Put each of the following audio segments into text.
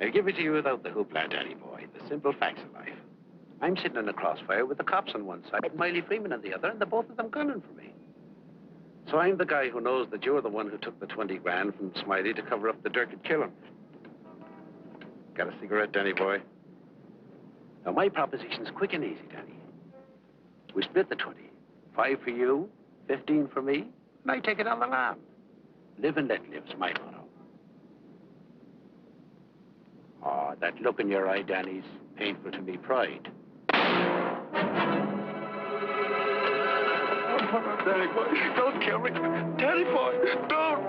I'll give it to you without the hoopla, Danny boy. The simple facts of life. I'm sitting in a crossfire with the cops on one side and Miley Freeman on the other, and the both of them gunning for me. So I'm the guy who knows that you're the one who took the 20 grand from Smiley to cover up the dirt and kill him. Got a cigarette, Danny boy? Now, my proposition's quick and easy, Danny. We split the 20. 5 for you, 15 for me, and I take it on the lam. Live and let live's my motto. Oh, that look in your eye, Danny's painful to me pride. Oh, Danny boy, don't kill me. Danny boy, don't.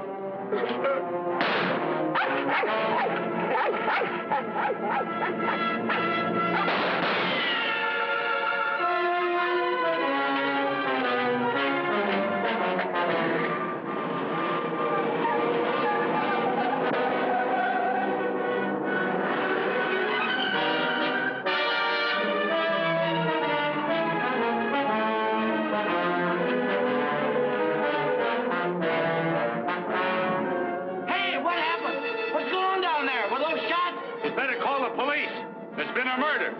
There's been a murder.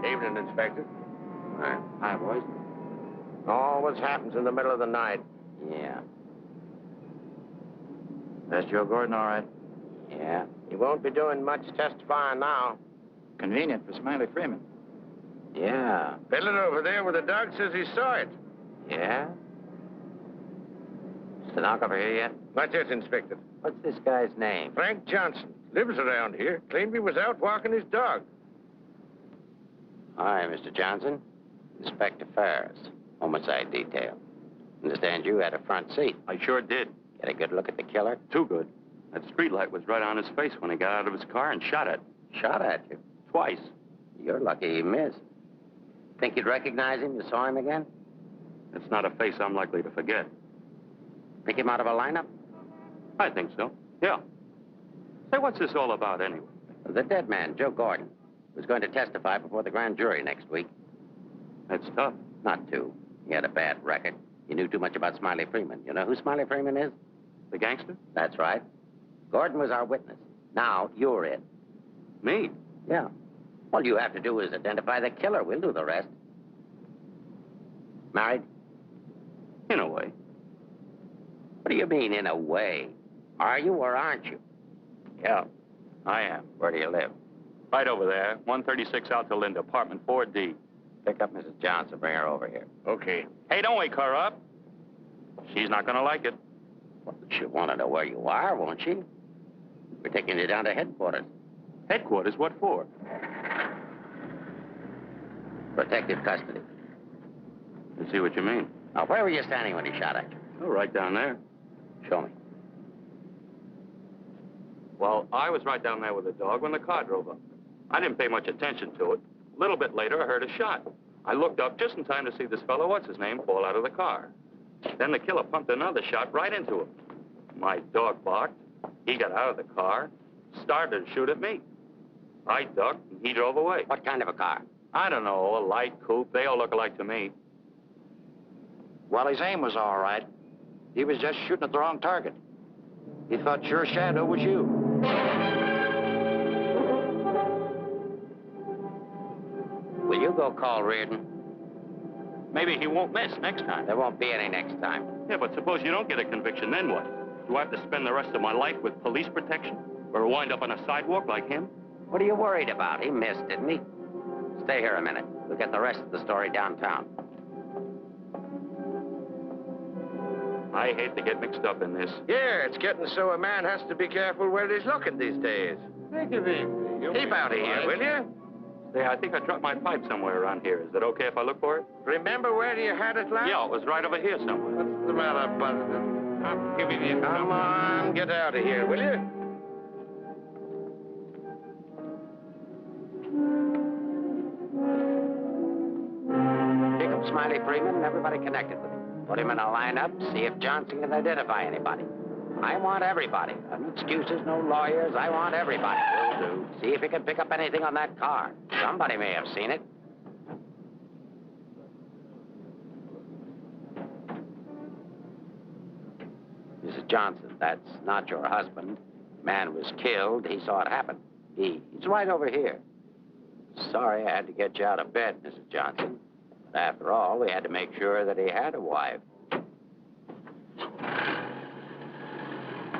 Evening, Inspector. Hi, boys. Always happens in the middle of the night. Yeah. That's Joe Gordon, all right? Yeah. He won't be doing much testifying now. Convenient for Smiley Freeman. Yeah. Fiddler over there with the dog says he saw it. Yeah? Stenographer here yet? Not yet, Inspector. What's this guy's name? Frank Johnson. Lives around here. Claimed he was out walking his dog. Hi, Mr. Johnson. Inspector Ferris, homicide detail. Understand you had a front seat. I sure did. Get a good look at the killer? Too good. That streetlight was right on his face when he got out of his car and shot at. Shot at you? Twice. You're lucky he missed. Think you'd recognize him? You saw him again? It's not a face I'm likely to forget. Pick him out of a lineup? I think so. Yeah. Say, what's this all about anyway? The dead man, Joe Gordon, was going to testify before the grand jury next week. That's tough. Not too. He had a bad record. He knew too much about Smiley Freeman. You know who Smiley Freeman is? The gangster? That's right. Gordon was our witness. Now, you're it. Me? Yeah. All you have to do is identify the killer. We'll do the rest. Married? In a way. What do you mean, in a way? Are you or aren't you? Yeah, I am. Where do you live? Right over there, 136 out to Linda, apartment 4D. Pick up Mrs. Johnson. Bring her over here. Okay. Hey, don't wake her up. She's not gonna like it. Well, she'll want to know where you are, won't she? We're taking you down to headquarters. Headquarters? What for? Protective custody. I see what you mean. Now, where were you standing when he shot at you? Oh, right down there. Show me. Well, I was right down there with the dog when the car drove up. I didn't pay much attention to it. A little bit later, I heard a shot. I looked up just in time to see this fellow, what's-his-name, fall out of the car. Then the killer pumped another shot right into him. My dog barked. He got out of the car, started to shoot at me. I ducked, and he drove away. What kind of a car? I don't know, a light coupe. They all look alike to me. Well, his aim was all right. He was just shooting at the wrong target. He thought your shadow was you. Will you go call Reardon? Maybe he won't miss next time. There won't be any next time. Yeah, but suppose you don't get a conviction, then what? Do I have to spend the rest of my life with police protection? Or wind up on a sidewalk like him? What are you worried about? He missed, didn't he? Stay here a minute. We'll get the rest of the story downtown. I hate to get mixed up in this. Yeah, it's getting so a man has to be careful where he's looking these days. Take it easy. Keep out of here, will you? Say, I think I dropped my pipe somewhere around here. Is it okay if I look for it? Remember where you had it last? Yeah, it was right over here somewhere. What's the matter, Buster? I'm giving you... Come on, get out of here, will you? Pick up Smiley Freeman and everybody connected with him. Put him in a lineup, see if Johnson can identify anybody. I want everybody. No excuses, no lawyers. I want everybody. Will do. See if you can pick up anything on that car. Somebody may have seen it. Mrs. Johnson, that's not your husband. Man was killed. He saw it happen. He's right over here. Sorry I had to get you out of bed, Mrs. Johnson. But after all, we had to make sure that he had a wife.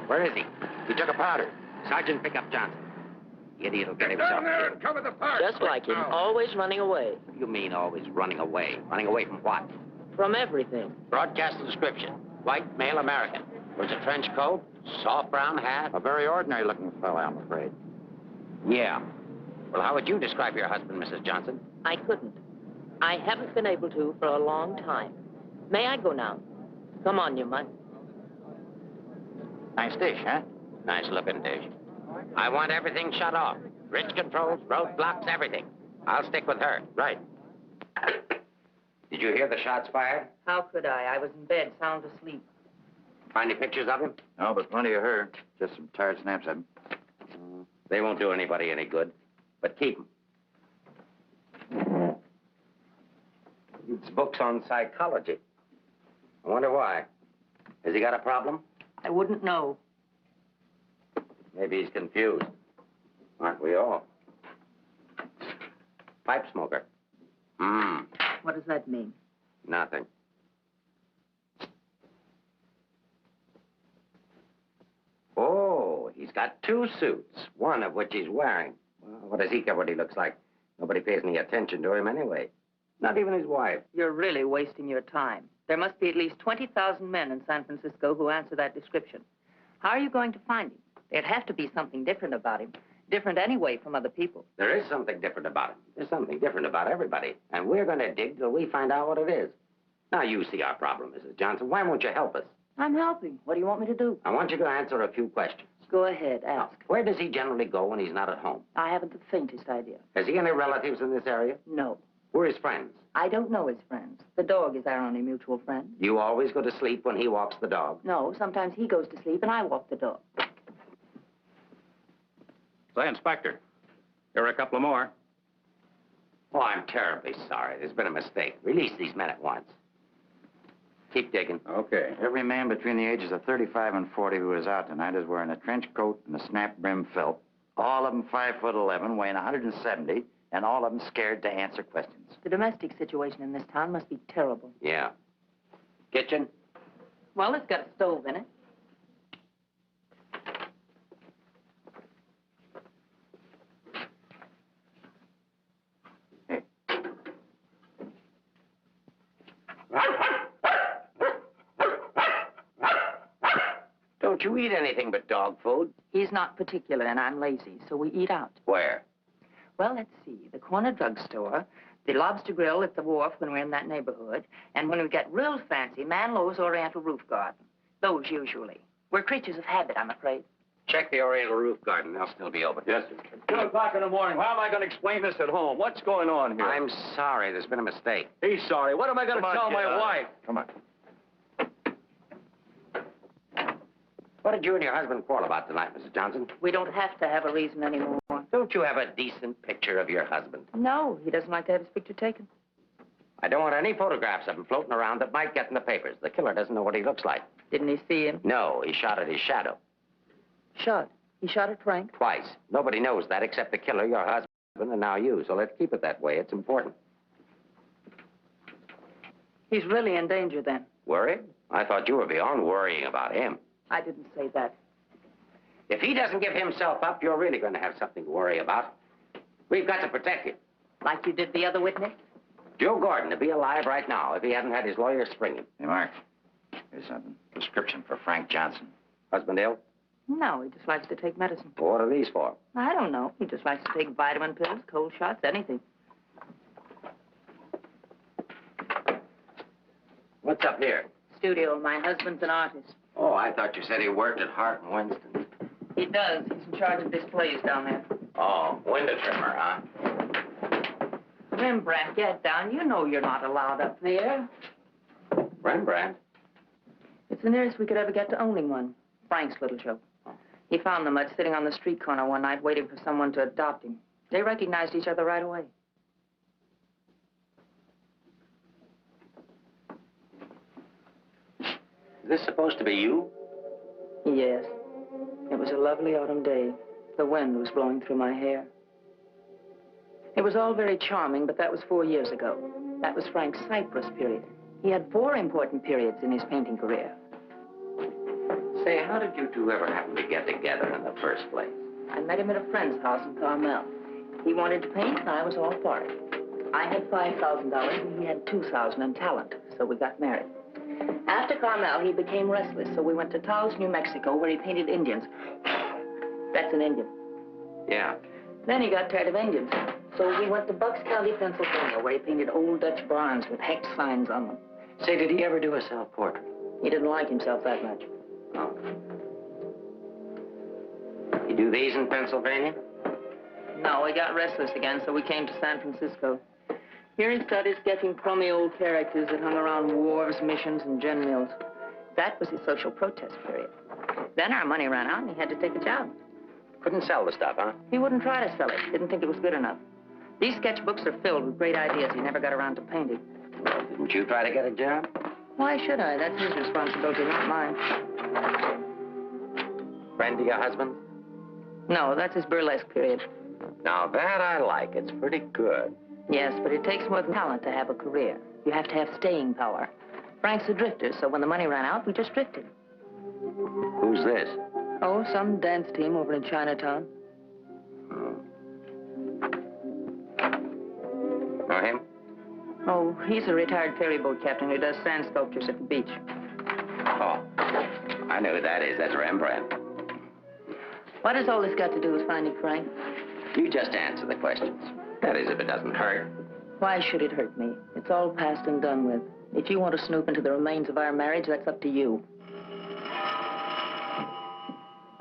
Where is he? He took a powder. Sergeant, pick up Johnson. The idiot will get himself down there killed. and cover the park. Just like him, always running away. What do you mean always running away? Running away from what? From everything. Broadcast the description. White, male, American. Wears a trench coat, soft brown hat. A very ordinary looking fellow, I'm afraid. Yeah. Well, how would you describe your husband, Mrs. Johnson? I couldn't. I haven't been able to for a long time. May I go now? Come on, you might. Nice dish, huh? Nice looking dish. I want everything shut off. Bridge controls, roadblocks, everything. I'll stick with her. Right. Did you hear the shots fired? How could I? I was in bed, sound asleep. Find any pictures of him? No, but plenty of her. Just some tired snaps of him. They won't do anybody any good. But keep them. It's books on psychology. I wonder why. Has he got a problem? I wouldn't know. Maybe he's confused. Aren't we all? Pipe smoker. What does that mean? Nothing. Oh, he's got two suits, one of which he's wearing. Well, what does he care what he looks like? Nobody pays any attention to him anyway. Not even his wife. You're really wasting your time. There must be at least 20,000 men in San Francisco who answer that description. How are you going to find him? There'd have to be something different about him. Different anyway from other people. There is something different about him. There's something different about everybody. And we're going to dig till we find out what it is. Now, you see our problem, Mrs. Johnson. Why won't you help us? I'm helping. What do you want me to do? I want you to answer a few questions. Go ahead, ask. Where does he generally go when he's not at home? I haven't the faintest idea. Has he any relatives in this area? No. Who are his friends? I don't know his friends. The dog is our only mutual friend. You always go to sleep when he walks the dog? No, sometimes he goes to sleep and I walk the dog. Say, Inspector, here are a couple of more. Oh, I'm terribly sorry. There's been a mistake. Release these men at once. Keep digging. Okay. Every man between the ages of 35 and 40 who is out tonight is wearing a trench coat and a snap-brim felt. All of them 5'11", weighing 170, and all of them scared to answer questions. The domestic situation in this town must be terrible. Yeah. Kitchen? Well, it's got a stove in it. Don't you eat anything but dog food? He's not particular, and I'm lazy, so we eat out. Where? Well, let's see. The corner drugstore, the lobster grill at the wharf when we're in that neighborhood, and when we get real fancy, Manlow's Oriental Roof Garden. Those usually. We're creatures of habit, I'm afraid. Check the Oriental Roof Garden. They'll still be open. Yes, sir. 2 o'clock in the morning. How am I going to explain this at home? What's going on here? I'm sorry. There's been a mistake. He's sorry. What am I going to tell my wife? Come on. What did you and your husband quarrel about tonight, Mrs. Johnson? We don't have to have a reason anymore. Don't you have a decent picture of your husband? No, he doesn't like to have his picture taken. I don't want any photographs of him floating around that might get in the papers. The killer doesn't know what he looks like. Didn't he see him? No, he shot at his shadow. Shot. He shot at Frank? Twice. Nobody knows that except the killer, your husband, and now you. So let's keep it that way. It's important. He's really in danger then. Worried? I thought you were beyond worrying about him. I didn't say that. If he doesn't give himself up, you're really going to have something to worry about. We've got to protect him. Like you did the other witness? Joe Gordon would be alive right now if he hadn't had his lawyer spring him. Hey, Mark. Here's a prescription for Frank Johnson. Husband ill? No, he just likes to take medicine. Well, what are these for? I don't know. He just likes to take vitamin pills, cold shots, anything. What's up here? Studio. My husband's an artist. Oh, I thought you said he worked at Hart and Winston. He does. He's in charge of displays down there. Oh, window trimmer, huh? Rembrandt, get down. You know you're not allowed up there. Rembrandt? It's the nearest we could ever get to owning one. Frank's little joke. He found the mutt sitting on the street corner one night waiting for someone to adopt him. They recognized each other right away. Is this supposed to be you? Yes. It was a lovely autumn day. The wind was blowing through my hair. It was all very charming, but that was 4 years ago. That was Frank's Cyprus period. He had 4 important periods in his painting career. Say, how did you two ever happen to get together in the first place? I met him at a friend's house in Carmel. He wanted to paint, and I was all for it. I had $5,000, and he had $2,000 in talent, so we got married. After Carmel, he became restless, so we went to Taos, New Mexico, where he painted Indians. That's an Indian. Yeah. Then he got tired of Indians, so we went to Bucks County, Pennsylvania, where he painted old Dutch barns with hex signs on them. Say, did he ever do a self-portrait? He didn't like himself that much. Oh. You do these in Pennsylvania? No, he got restless again, so we came to San Francisco. Here he started sketching crummy old characters that hung around wharves, missions, and gin mills. That was his social protest period. Then our money ran out, and he had to take a job. Couldn't sell the stuff, huh? He wouldn't try to sell it. Didn't think it was good enough. These sketchbooks are filled with great ideas he never got around to painting. Well, didn't you try to get a job? Why should I? That's his responsibility, not mine. Friend of your husband? No, that's his burlesque period. Now, that I like. It's pretty good. Yes, but it takes more than talent to have a career. You have to have staying power. Frank's a drifter, so when the money ran out, we just drifted. Who's this? Oh, some dance team over in Chinatown. Know him? Oh, he's a retired ferry boat captain who does sand sculptures at the beach. Oh, I know who that is. That's Rembrandt. What has all this got to do with finding Frank? You just answer the questions. That is, if it doesn't hurt. Why should it hurt me? It's all past and done with. If you want to snoop into the remains of our marriage, that's up to you.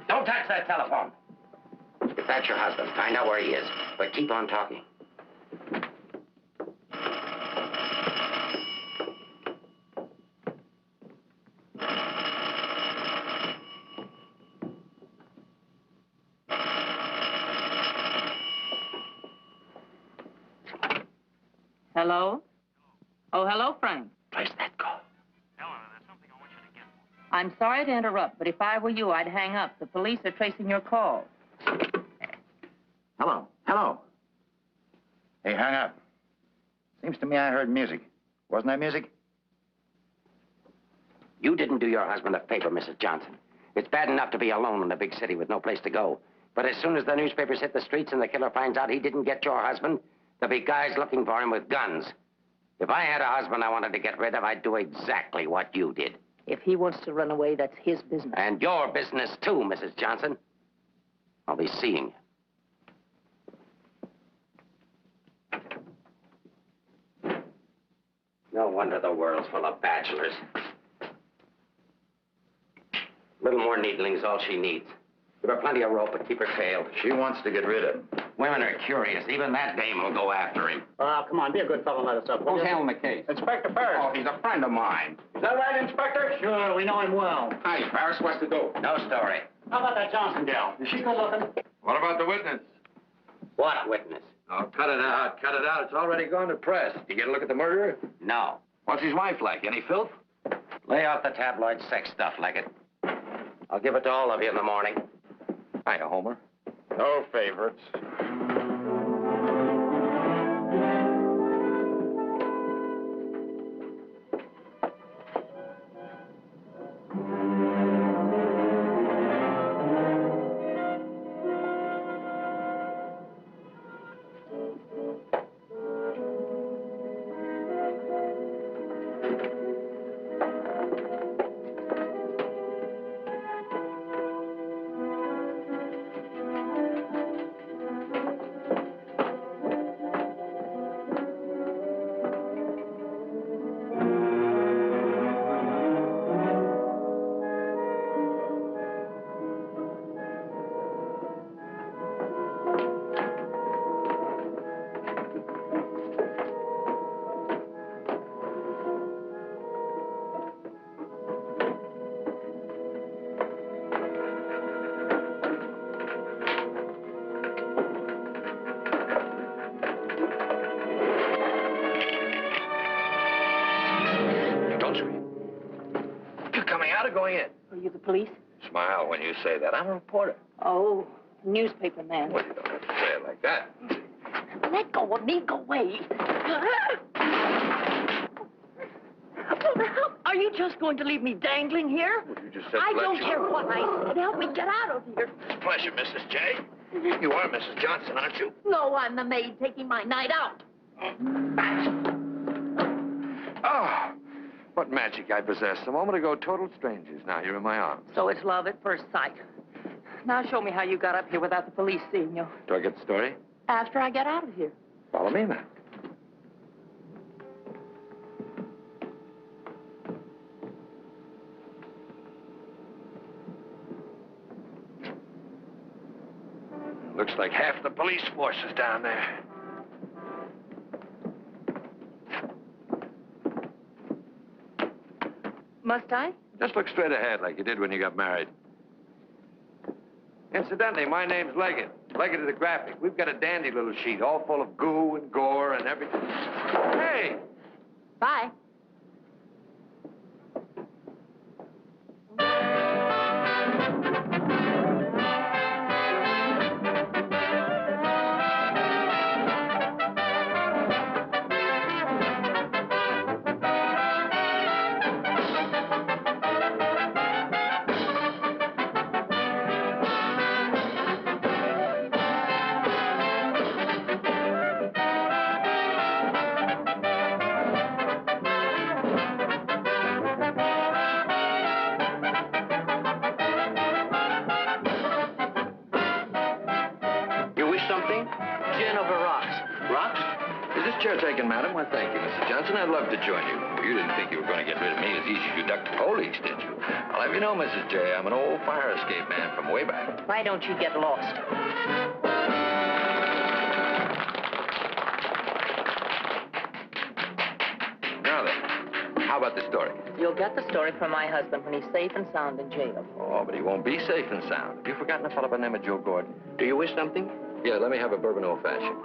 Don't touch that telephone. If that's your husband, find out where he is. But keep on talking. Hello? Oh, hello, Frank. Place that call. Eleanor, there's something I want you to get. I'm sorry to interrupt, but if I were you, I'd hang up. The police are tracing your call. Hello. Hello. Hey, hang up. Seems to me I heard music. Wasn't that music? You didn't do your husband a favor, Mrs. Johnson. It's bad enough to be alone in a big city with no place to go. But as soon as the newspapers hit the streets and the killer finds out he didn't get your husband, there'll be guys looking for him with guns. If I had a husband I wanted to get rid of, I'd do exactly what you did. If he wants to run away, that's his business. And your business, too, Mrs. Johnson. I'll be seeing you. No wonder the world's full of bachelors. A little more needling's all she needs. Give her plenty of rope, but keep her tailed. She wants to get rid of him. Women are curious. Even that dame will go after him. Come on, be a good fellow and let us up. Who's handling the case? Inspector Ferris. Oh, he's a friend of mine. Is that right, Inspector? Sure, we know him well. Hi, Ferris. What's the dope? No story. How about that Johnson gal? Is she good looking? What about the witness? What witness? Oh, cut it out. Cut it out. It's already gone to press. You get a look at the murderer? No. What's his wife like? Any filth? Lay off the tabloid sex stuff, Leggett. I'll give it to all of you in the morning. Hiya, Homer. No favorites. you the police? Smile when you say that. I'm a reporter. Oh, newspaper man. Well, you don't have to say it like that. Let go of me. Go away. Are you just going to leave me dangling here? Well, you just said I let don't you- care what I said. Help me get out of here. It's a pleasure, Mrs. J. You are Mrs. Johnson, aren't you? No, I'm the maid taking my night out. Oh, what magic I possess. A moment ago, total strangers. Now you're in my arms. So it's love at first sight. Now show me how you got up here without the police seeing you. Do I get the story? After I get out of here. Follow me, then. Looks like half the police force is down there. Must I? Just look straight ahead like you did when you got married. Incidentally, my name's Leggett. Leggett of the Graphic. We've got a dandy little sheet all full of goo and gore and everything. Hey! Bye. Taken, madam. Well, thank you, Mrs. Johnson. I'd love to join you. You didn't think you were going to get rid of me as easy as you ducked the police, did you? I'll have you know, Mrs. J, I'm an old fire escape man from way back. Why don't you get lost? Now then, how about the story? You'll get the story from my husband when he's safe and sound in jail. Oh, but he won't be safe and sound. Have you forgotten a fellow by the name of Joe Gordon? Do you wish something? Yeah, let me have a bourbon old-fashioned.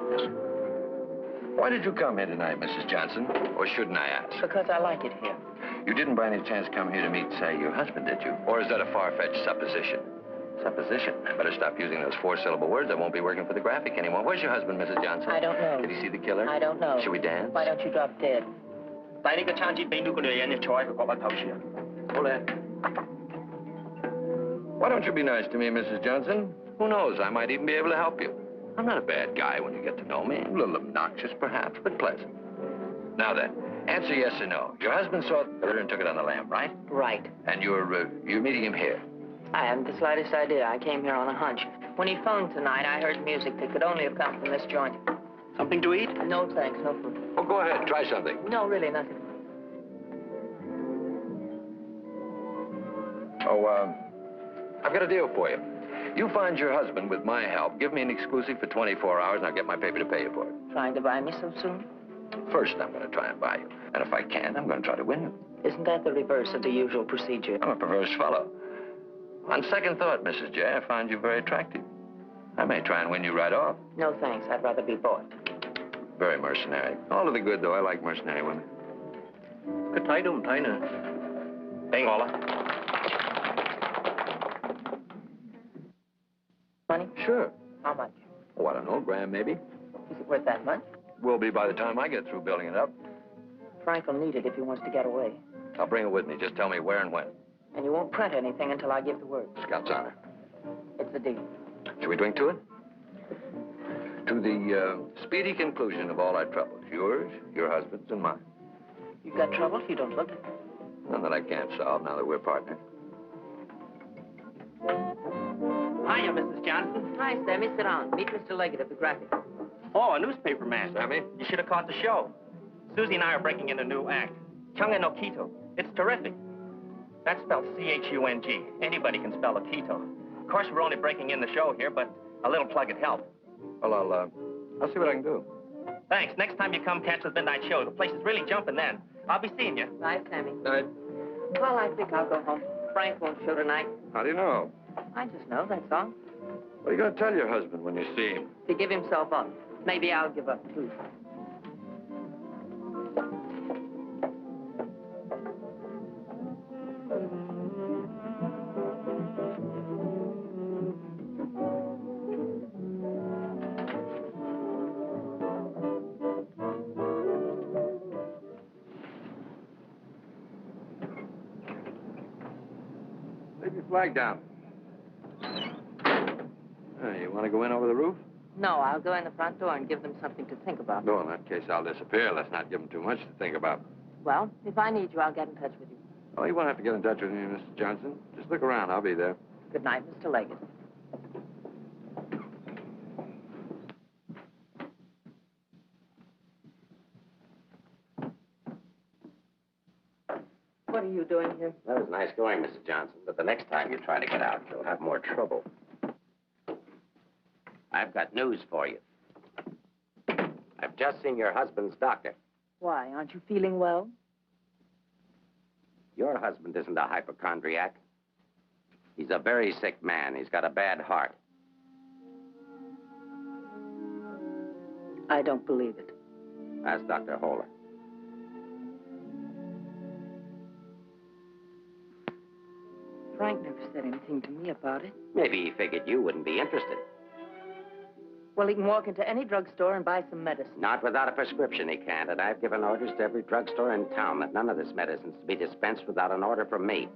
Why did you come here tonight, Mrs. Johnson? Or shouldn't I ask? Because I like it here. You didn't by any chance come here to meet, say, your husband, did you? Or is that a far-fetched supposition? Supposition? I better stop using those four-syllable words. I won't be working for the Graphic anymore. Where's your husband, Mrs. Johnson? I don't know. Did he see the killer? I don't know. Should we dance? Why don't you drop dead? Hold that. Why don't you be nice to me, Mrs. Johnson? Who knows? I might even be able to help you. I'm not a bad guy when you get to know me. A little obnoxious, perhaps, but pleasant. Now then, answer yes or no. Your husband saw the killer and took it on the lam, right? Right. And you're meeting him here? I haven't the slightest idea. I came here on a hunch. When he phoned tonight, I heard music that could only have come from this joint. Something to eat? No, thanks. No food. Oh, go ahead. Try something. No, really, nothing. Oh, I've got a deal for you. You find your husband with my help. Give me an exclusive for 24 hours, and I'll get my paper to pay you for it. Trying to buy me so soon? First, I'm going to try and buy you. And if I can, I'm going to try to win you. Isn't that the reverse of the usual procedure? I'm a perverse fellow. On second thought, Mrs. J, I find you very attractive. I may try and win you right off. No, thanks. I'd rather be bought. Very mercenary. All to the good, though. I like mercenary women. Good thấy đúng thấy nè. Đây ngon lắm. Money? Sure. How much? Oh, I don't know, grand maybe. Is it worth that much? Will be by the time I get through building it up. Frank will need it if he wants to get away. I'll bring it with me. Just tell me where and when. And you won't print anything until I give the word. Scout's honor. It's a deal. Shall we drink to it? To the speedy conclusion of all our troubles. Yours, your husband's, and mine. You've got troubles? You don't look it. None that I can't solve now that we're partners. Hiya, Mrs. Johnson. Hi, Sammy. Sit down. Meet Mr. Leggett of the Graphic. Oh, a newspaper man. Sammy? You should have caught the show. Susie and I are breaking in a new act. Chunga no Quito. It's terrific. That's spelled C-H-U-N-G. Anybody can spell a Quito. Of course, we're only breaking in the show here, but a little plug would help. Well, I'll see what I can do. Thanks. Next time you come catch the midnight show, the place is really jumping then. I'll be seeing you. Bye, Sammy. Night. Well, I think I'll go home. Frank won't show tonight. How do you know? I just know, that's all. What are you going to tell your husband when you see him? To give himself up. Maybe I'll give up, too. Lay your flag down. You want to go in over the roof? No, I'll go in the front door and give them something to think about. No, in that case, I'll disappear. Let's not give them too much to think about. Well, if I need you, I'll get in touch with you. Oh, you won't have to get in touch with me, Mr. Johnson. Just look around. I'll be there. Good night, Mr. Leggett. What are you doing here? That was nice going, Mrs. Johnson, but the next time you try to get out, you'll have more trouble. I've got news for you. I've just seen your husband's doctor. Why, aren't you feeling well? Your husband isn't a hypochondriac. He's a very sick man. He's got a bad heart. I don't believe it. Ask Dr. Holler. Frank never said anything to me about it. Maybe he figured you wouldn't be interested. Well, he can walk into any drugstore and buy some medicine. Not without a prescription, he can't. And I've given orders to every drugstore in town that none of this medicine's to be dispensed without an order from me.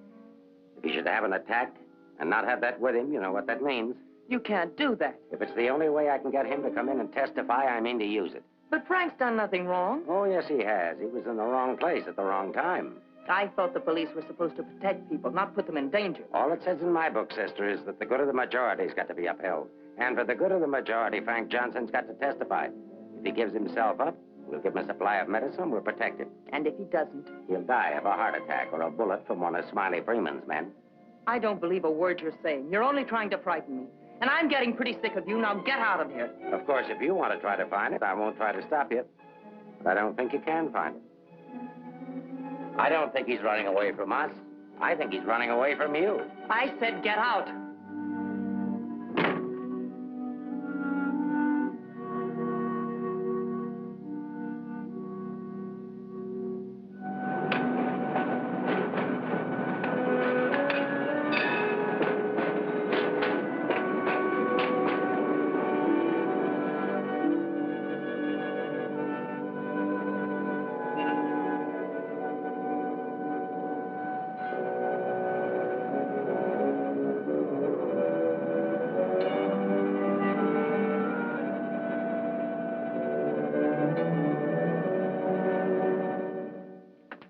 If he should have an attack and not have that with him, you know what that means. You can't do that. If it's the only way I can get him to come in and testify, I mean to use it. But Frank's done nothing wrong. Oh, yes, he has. He was in the wrong place at the wrong time. I thought the police were supposed to protect people, not put them in danger. All it says in my book, sister, is that the good of the majority's got to be upheld. And for the good of the majority, Frank Johnson's got to testify. If he gives himself up, we'll give him a supply of medicine, we'll protect him. And if he doesn't? He'll die of a heart attack or a bullet from one of Smiley Freeman's men. I don't believe a word you're saying. You're only trying to frighten me. And I'm getting pretty sick of you. Now get out of here. Of course, if you want to try to find it, I won't try to stop you. But I don't think you can find it. I don't think he's running away from us. I think he's running away from you. I said get out.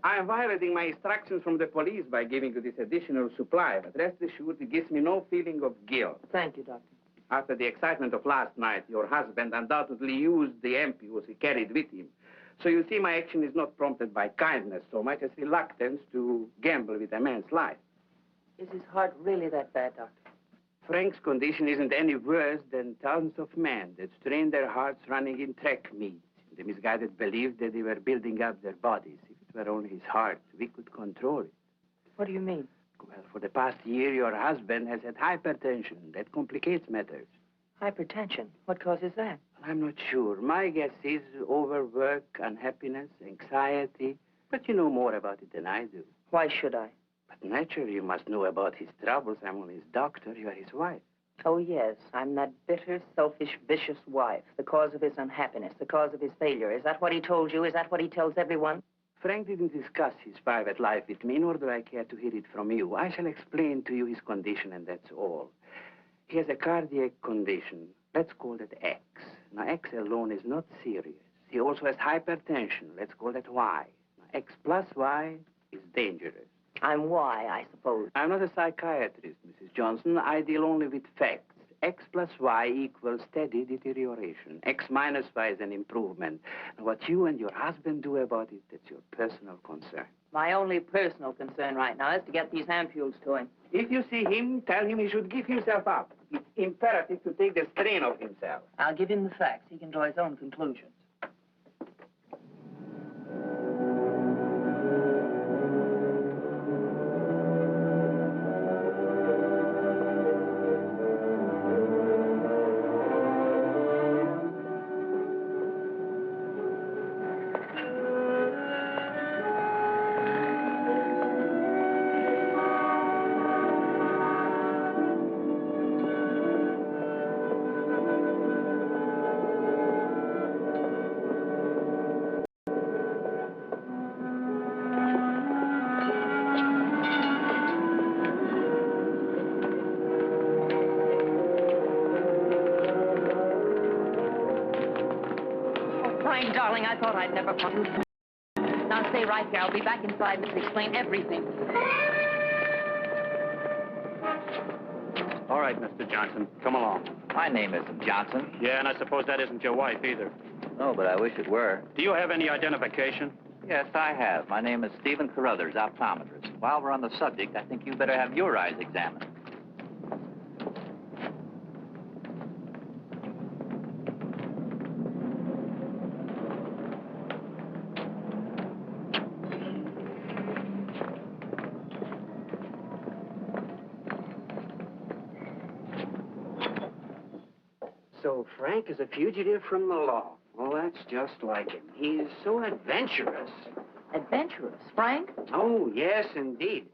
I am violating my instructions from the police by giving you this additional supply, but rest assured it gives me no feeling of guilt. Thank you, Doctor. After the excitement of last night, your husband undoubtedly used the ampules he carried with him. So you see, my action is not prompted by kindness so much as reluctance to gamble with a man's life. Is his heart really that bad, Doctor? Frank's condition isn't any worse than thousands of men that strain their hearts running in track meets. The misguided believed that they were building up their bodies. If it were only his heart, we could control it. What do you mean? Well, for the past year, your husband has had hypertension. That complicates matters. Hypertension. What causes that? Well, I'm not sure. My guess is overwork, unhappiness, anxiety. But you know more about it than I do. Why should I? But naturally, you must know about his troubles. I'm only his doctor. You are his wife. Oh, yes. I'm that bitter, selfish, vicious wife. The cause of his unhappiness, the cause of his failure. Is that what he told you? Is that what he tells everyone? Frank didn't discuss his private life with me, nor do I care to hear it from you. I shall explain to you his condition, and that's all. He has a cardiac condition. Let's call it X. Now, X alone is not serious. He also has hypertension. Let's call that Y. Now, X plus Y is dangerous. I'm Y, I suppose. I'm not a psychiatrist, Mrs. Johnson. I deal only with facts. X plus Y equals steady deterioration. X minus Y is an improvement. Now, what you and your husband do about it, that's your personal concern. My only personal concern right now is to get these ampules to him. If you see him, tell him he should give himself up. It's imperative to take the strain of himself. I'll give him the facts. He can draw his own conclusions. Frank, darling, I thought I'd never find you. Now stay right here. I'll be back in 5 minutes to explain everything. All right, Mr. Johnson, come along. My name isn't Johnson. Yeah, and I suppose that isn't your wife either. No, but I wish it were. Do you have any identification? Yes, I have. My name is Stephen Carruthers, optometrist. While we're on the subject, I think you better have your eyes examined. So Frank is a fugitive from the law. Well, that's just like him. He's so adventurous. Adventurous, Frank? Oh, yes, indeed.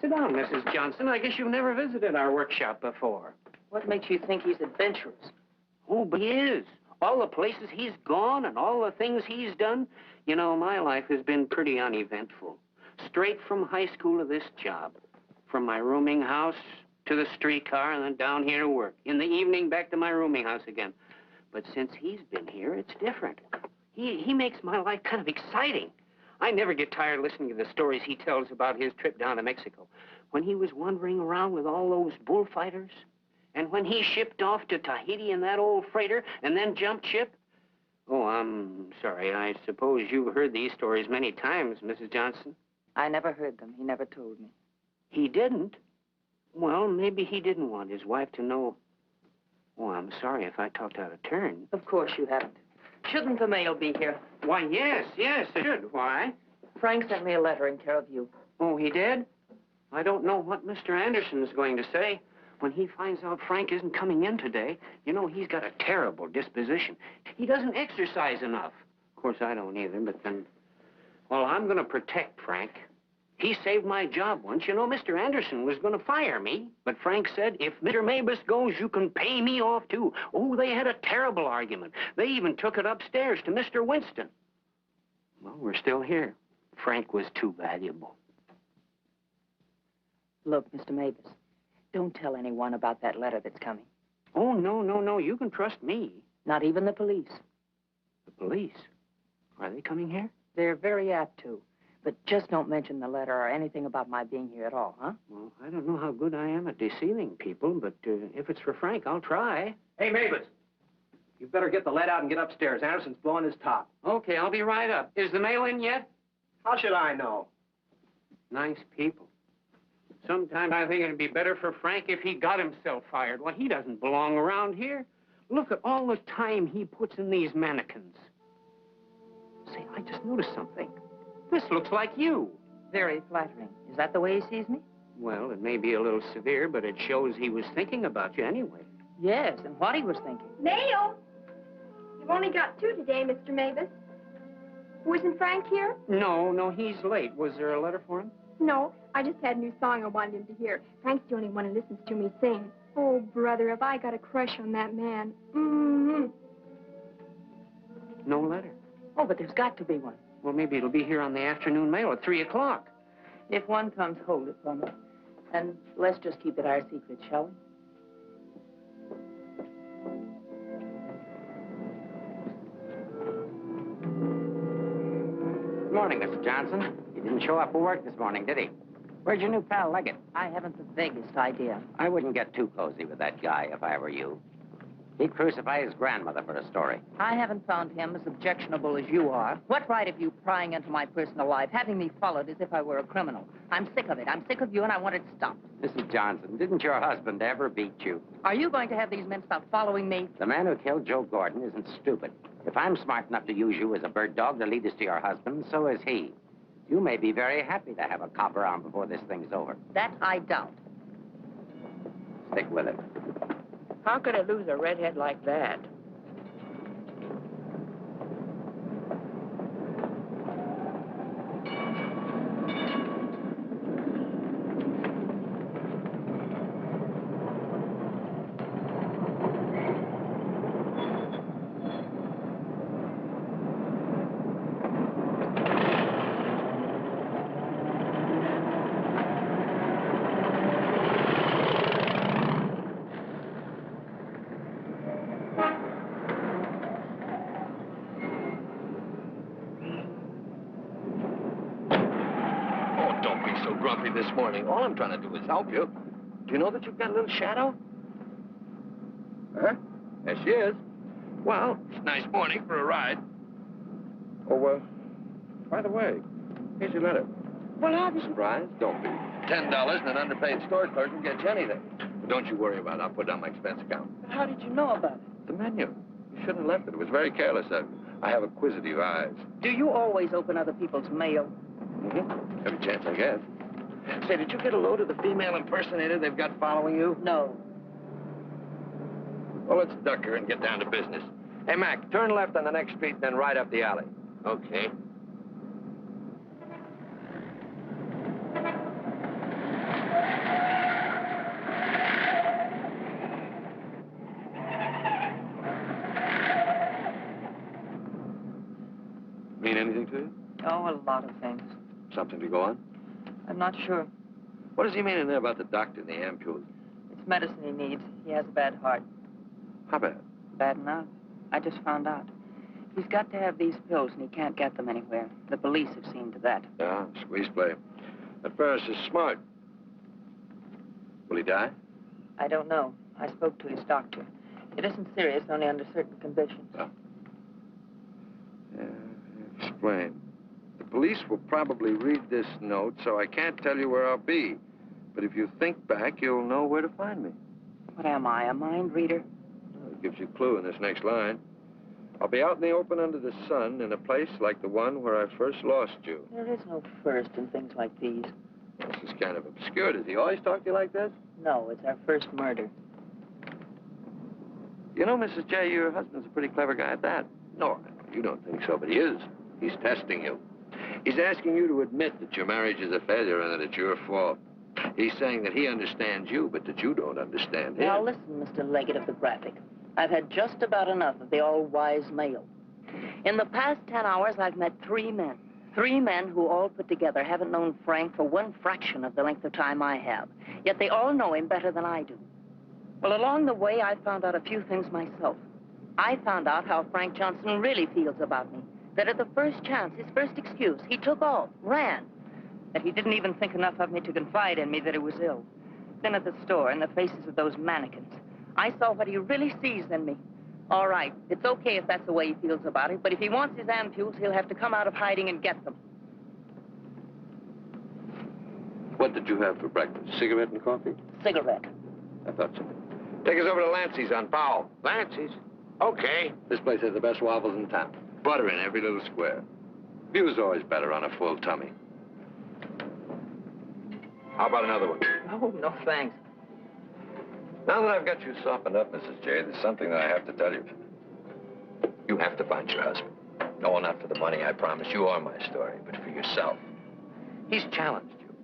Sit down, Mrs. Johnson. I guess you've never visited our workshop before. What makes you think he's adventurous? Oh, but he is. All the places he's gone and all the things he's done. You know, my life has been pretty uneventful. Straight from high school to this job. From my rooming house to the streetcar and then down here to work. In the evening, back to my rooming house again. But since he's been here, it's different. He makes my life kind of exciting. I never get tired listening to the stories he tells about his trip down to Mexico. When he was wandering around with all those bullfighters. And when he shipped off to Tahiti in that old freighter and then jumped ship. Oh, I'm sorry. I suppose you've heard these stories many times, Mrs. Johnson. I never heard them. He never told me. He didn't? Well, maybe he didn't want his wife to know. Oh, I'm sorry if I talked out of turn. Of course you haven't. Shouldn't the mail be here? Why, yes, it should. Why? Frank sent me a letter in care of you. Oh, he did? I don't know what Mr. Anderson is going to say. When he finds out Frank isn't coming in today, you know, he's got a terrible disposition. He doesn't exercise enough. Of course, I don't either, but then... Well, I'm going to protect Frank. He saved my job once. You know, Mr. Anderson was going to fire me. But Frank said, if Mr. Mavis goes, you can pay me off, too. Oh, they had a terrible argument. They even took it upstairs to Mr. Winston. Well, we're still here. Frank was too valuable. Look, Mr. Mavis, don't tell anyone about that letter that's coming. Oh, no. You can trust me. Not even the police. The police? Are they coming here? They're very apt to. But just don't mention the letter or anything about my being here at all, huh? Well, I don't know how good I am at deceiving people, but if it's for Frank, I'll try. Hey, Mavis, you better get the lead out and get upstairs. Anderson's blowing his top. Okay, I'll be right up. Is the mail in yet? How should I know? Nice people. Sometimes I think it'd be better for Frank if he got himself fired. Well, he doesn't belong around here. Look at all the time he puts in these mannequins. Say, I just noticed something. This looks like you. Very flattering. Is that the way he sees me? Well, it may be a little severe, but it shows he was thinking about you anyway. Yes, and what he was thinking. Mail? You've only got 2 today, Mr. Mavis. Wasn't Frank here? No, he's late. Was there a letter for him? No, I just had a new song I wanted him to hear. Frank's the only one who listens to me sing. Oh, brother, have I got a crush on that man. Mm-hmm. No letter. Oh, but there's got to be one. Well, maybe it'll be here on the afternoon mail at 3 o'clock. If one comes, hold it for me. And let's just keep it our secret, shall we? Good morning, Mr. Johnson. He didn't show up for work this morning, did he? Where'd your new pal Leggett? I haven't the vaguest idea. I wouldn't get too cozy with that guy if I were you. He'd crucify his grandmother for a story. I haven't found him as objectionable as you are. What right have you prying into my personal life, having me followed as if I were a criminal? I'm sick of it. I'm sick of you, and I want it stopped. Mrs. Johnson, didn't your husband ever beat you? Are you going to have these men stop following me? The man who killed Joe Gordon isn't stupid. If I'm smart enough to use you as a bird dog to lead us to your husband, so is he. You may be very happy to have a cop around before this thing's over. That I doubt. Stick with it. How could I lose a redhead like that? this morning. All I'm trying to do is help you. Do you know that you've got a little shadow? Huh? There she is. Well, it's a nice morning for a ride. Oh, by the way, here's your letter. Well, I'll be surprised. Don't be. $10 and an underpaid store clerk can get you anything. But don't you worry about it. I'll put it on my expense account. But how did you know about it? The menu. You shouldn't have left it. It was very careless of you. I have acquisitive eyes. Do you always open other people's mail? Mm-hmm. Every chance I get. Say, did you get a load of the female impersonator they've got following you? No. Well, let's duck her and get down to business. Hey, Mac, turn left on the next street, then right up the alley. Okay. Mean anything to you? Oh, a lot of things. Something to go on? I'm not sure. What does he mean in there about the doctor and the ampules? It's medicine he needs. He has a bad heart. How bad? Bad enough. I just found out. He's got to have these pills, and he can't get them anywhere. The police have seen to that. Yeah, squeeze play. That Ferris is smart. Will he die? I don't know. I spoke to his doctor. It isn't serious, only under certain conditions. Oh. Yeah, explain. The police will probably read this note, so I can't tell you where I'll be. But if you think back, you'll know where to find me. What am I, a mind reader? Well, it gives you a clue in this next line. I'll be out in the open under the sun in a place like the one where I first lost you. There is no first in things like these. This is kind of obscure. Does he always talk to you like this? No, it's our first murder. You know, Mrs. J., your husband's a pretty clever guy at that. No, you don't think so, but he is. He's testing you. He's asking you to admit that your marriage is a failure and that it's your fault. He's saying that he understands you, but that you don't understand him. Now, listen, Mr. Leggett of the Graphic. I've had just about enough of the all-wise male. In the past 10 hours, I've met 3 men. 3 men who all put together haven't known Frank for 1 fraction of the length of time I have. Yet they all know him better than I do. Well, along the way, I found out a few things myself. I found out how Frank Johnson really feels about me. That at the first chance, his first excuse, he took off, ran. That he didn't even think enough of me to confide in me that he was ill. Then at the store, in the faces of those mannequins, I saw what he really sees in me. All right, it's okay if that's the way he feels about it, but if he wants his ampules, he'll have to come out of hiding and get them. What did you have for breakfast? Cigarette and coffee? Cigarette. I thought so. Take us over to Lancey's on Powell. Lancey's? Okay. This place has the best waffles in town. Butter in every little square. View's always better on a full tummy. How about another one? Oh, no, thanks. Now that I've got you softened up, Mrs. J., there's something that I have to tell you. You have to find your husband. No, not for the money, I promise you, or my story, but for yourself. He's challenged you.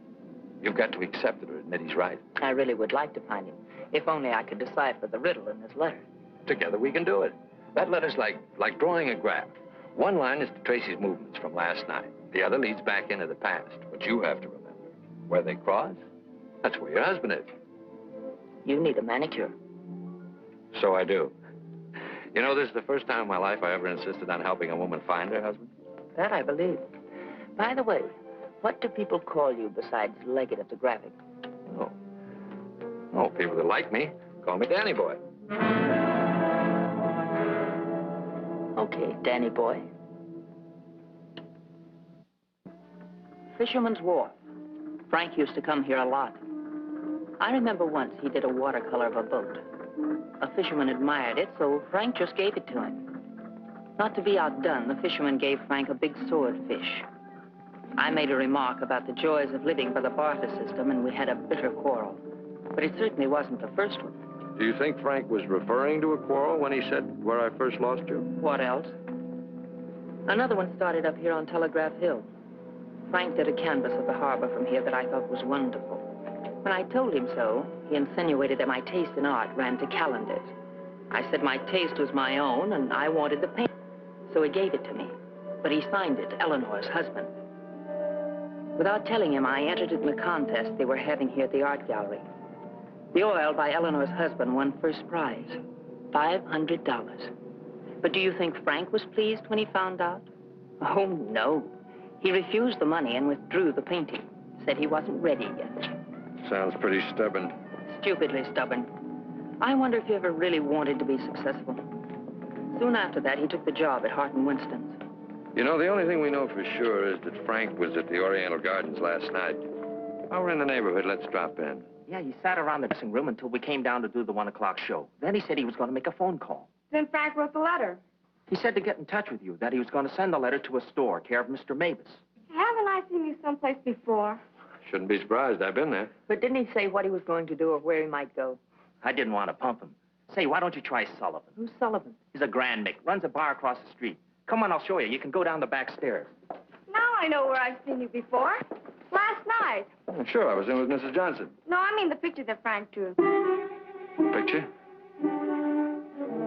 You've got to accept it or admit he's right. I really would like to find him, if only I could decipher the riddle in this letter. Together we can do it. That letter's like drawing a graph. One line is to trace his movements from last night. The other leads back into the past. But you have to remember, where they cross, that's where your husband is. You need a manicure. So I do. You know, this is the first time in my life I ever insisted on helping a woman find her husband. That I believe. By the way, what do people call you besides Leggett of the Graphic? Oh, people that like me call me Danny Boy. Okay, Danny Boy. Fisherman's Wharf. Frank used to come here a lot. I remember once he did a watercolor of a boat. A fisherman admired it, so Frank just gave it to him. Not to be outdone, the fisherman gave Frank a big swordfish. I made a remark about the joys of living by the barter system, and we had a bitter quarrel. But it certainly wasn't the first one. Do you think Frank was referring to a quarrel when he said, where I first lost you? What else? Another one started up here on Telegraph Hill. Frank did a canvas of the harbor from here that I thought was wonderful. When I told him so, he insinuated that my taste in art ran to calendars. I said my taste was my own, and I wanted the paint. So he gave it to me. But he signed it, Eleanor's husband. Without telling him, I entered in the contest they were having here at the art gallery. The oil by Eleanor's husband won first prize, $500. But do you think Frank was pleased when he found out? Oh, no. He refused the money and withdrew the painting, said he wasn't ready yet. Sounds pretty stubborn. Stupidly stubborn. I wonder if he ever really wanted to be successful. Soon after that, he took the job at Hart and Winston's. You know, the only thing we know for sure is that Frank was at the Oriental Gardens last night. While we're in the neighborhood, let's drop in. Yeah, he sat around the dressing room until we came down to do the 1 o'clock show. Then he said he was going to make a phone call. Then Frank wrote the letter. He said to get in touch with you, that he was going to send the letter to a store, care of Mr. Mavis. Haven't I seen you someplace before? Shouldn't be surprised. I've been there. But didn't he say what he was going to do or where he might go? I didn't want to pump him. Say, why don't you try Sullivan? Who's Sullivan? He's a grand Mick, runs a bar across the street. Come on, I'll show you. You can go down the back stairs. Now I know where I've seen you before. Last night. Oh, sure, I was in with Mrs. Johnson. No, I mean the picture that Frank drew. Picture?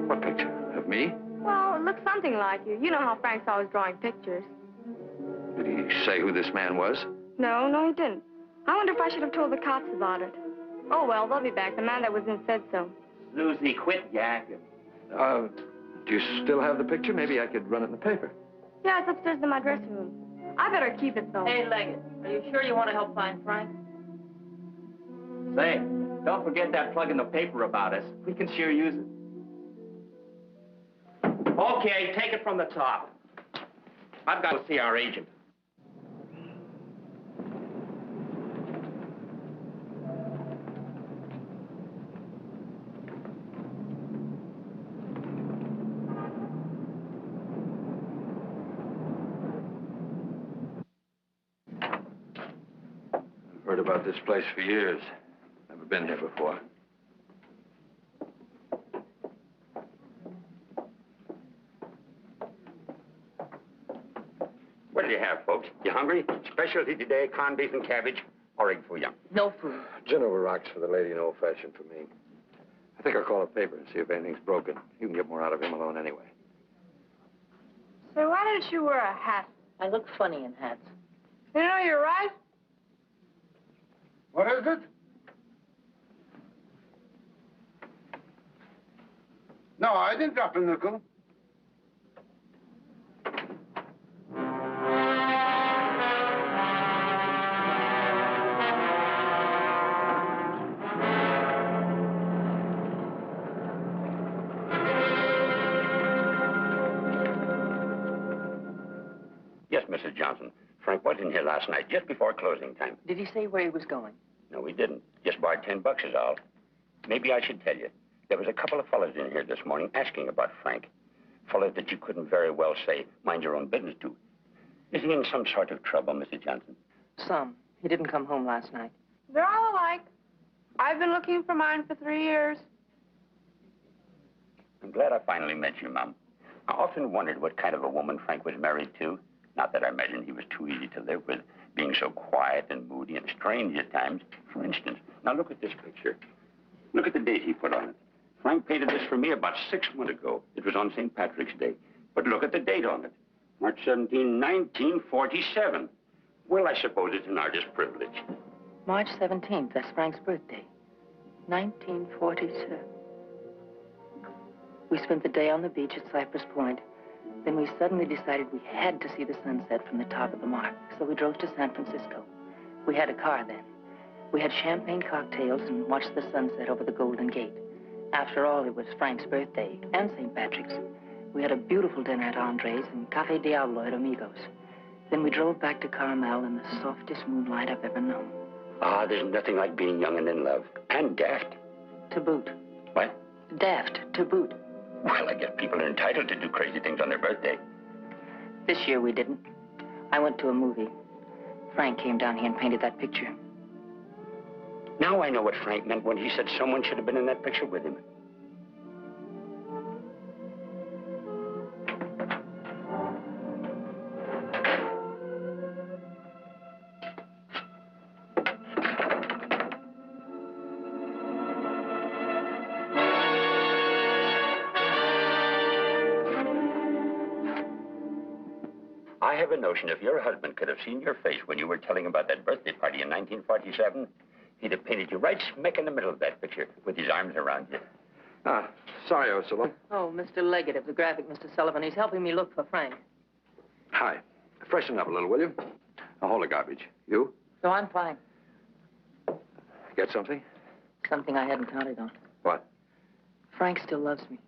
What picture? Of me? Well, it looks something like you. You know how Frank's always drawing pictures. Did he say who this man was? No, he didn't. I wonder if I should have told the cops about it. Oh, well, they'll be back. The man that was in said so. Susie, quit yakking. Do you still have the picture? Maybe I could run it in the paper. Yeah, it's upstairs in my dressing room. I better keep it, though. Hey, Leggett, are you sure you want to help find Frank? Say, don't forget that plug in the paper about us. We can sure use it. Okay, take it from the top. I've got to see our agent. I've heard about this place for years. Never been here before. What do you have, folks? You hungry? Specialty today, corned beef and cabbage, or egg foo young. No food. Gin over rocks for the lady and old-fashioned for me. I think I'll call a paper and see if anything's broken. You can get more out of him alone anyway. So why didn't you wear a hat? I look funny in hats. You know, you're right. What is it? No, I didn't drop a nickel. Yes, Mrs. Johnson. Frank was in here last night, just before closing time. Did he say where he was going? No, he didn't. Just borrowed $10 is all. Maybe I should tell you. There was a couple of fellas in here this morning asking about Frank. Fellas that you couldn't very well say, mind your own business to. Is he in some sort of trouble, Mrs. Johnson? Some. He didn't come home last night. They're all alike. I've been looking for mine for 3 years. I'm glad I finally met you, Mom. I often wondered what kind of a woman Frank was married to. Not that I imagined he was too easy to live with, being so quiet and moody and strange at times. For instance, now look at this picture. Look at the date he put on it. Frank painted this for me about 6 months ago. It was on St. Patrick's Day. But look at the date on it. March 17, 1947. Well, I suppose it's an artist's privilege. March 17th, that's Frank's birthday. 1947. We spent the day on the beach at Cypress Point. Then we suddenly decided we had to see the sunset from the top of the mark. So we drove to San Francisco. We had a car then. We had champagne cocktails and watched the sunset over the Golden Gate. After all, it was Frank's birthday and St. Patrick's. We had a beautiful dinner at Andre's and Café Diablo at Amigos. Then we drove back to Carmel in the softest moonlight I've ever known. Ah, there's nothing like being young and in love. And daft. To boot. What? Daft, to boot. Well, I guess people are entitled to do crazy things on their birthday. This year we didn't. I went to a movie. Frank came down here and painted that picture. Now I know what Frank meant when he said someone should have been in that picture with him. I have a notion if your husband could have seen your face when you were telling about that birthday party in 1947, he'd have painted you right smack in the middle of that picture with his arms around you. Ah, sorry I was so long. Oh, Mr. Leggett of the graphic, Mr. Sullivan. He's helping me look for Frank. Hi. Freshen up a little, will you? Now, hold the garbage. You? So I'm fine. Get something? Something I hadn't counted on. What? Frank still loves me.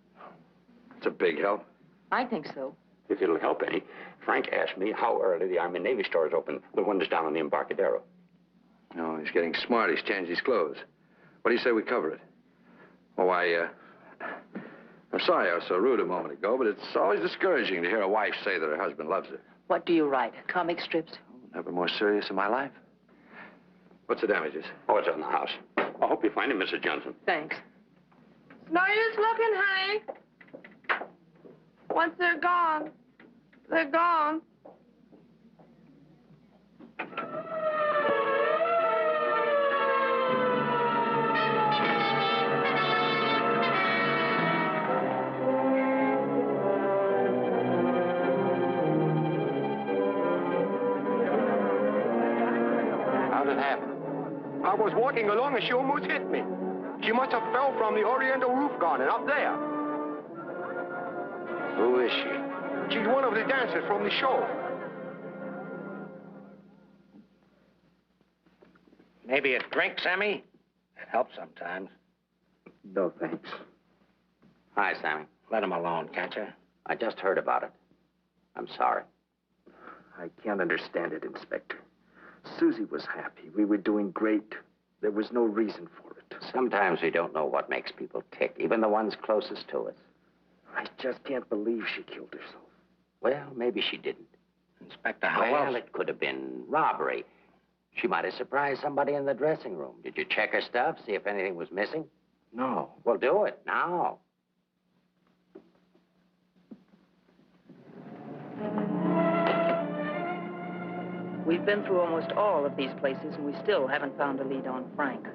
It's a big help. I think so. If it'll help any, Frank asked me how early the Army and Navy store is open, the one that's down on the Embarcadero. No, he's getting smart. He's changed his clothes. What do you say we cover it? Oh, I'm sorry I was so rude a moment ago, but it's always discouraging to hear a wife say that her husband loves her. What do you write? Comic strips? Never more serious in my life. What's the damages? Oh, it's on the house. I hope you find him, Mrs. Johnson. Thanks. It's no use looking, honey. Once they're gone, they're gone. How did it happen? I was walking along and she almost hit me. She must have fell from the Oriental roof garden up there. Who is she? She's one of the dancers from the show. Maybe a drink, Sammy? It helps sometimes. No, thanks. Hi, Sammy. Let him alone, can't you? I just heard about it. I'm sorry. I can't understand it, Inspector. Susie was happy. We were doing great. There was no reason for it. Sometimes we don't know what makes people tick, even the ones closest to us. I just can't believe she killed herself. Well, maybe she didn't. Inspector, how Well, else? it could have been robbery. She might have surprised somebody in the dressing room. Did you check her stuff, see if anything was missing? No. Well, do it now. We've been through almost all of these places, and we still haven't found a lead on Frank.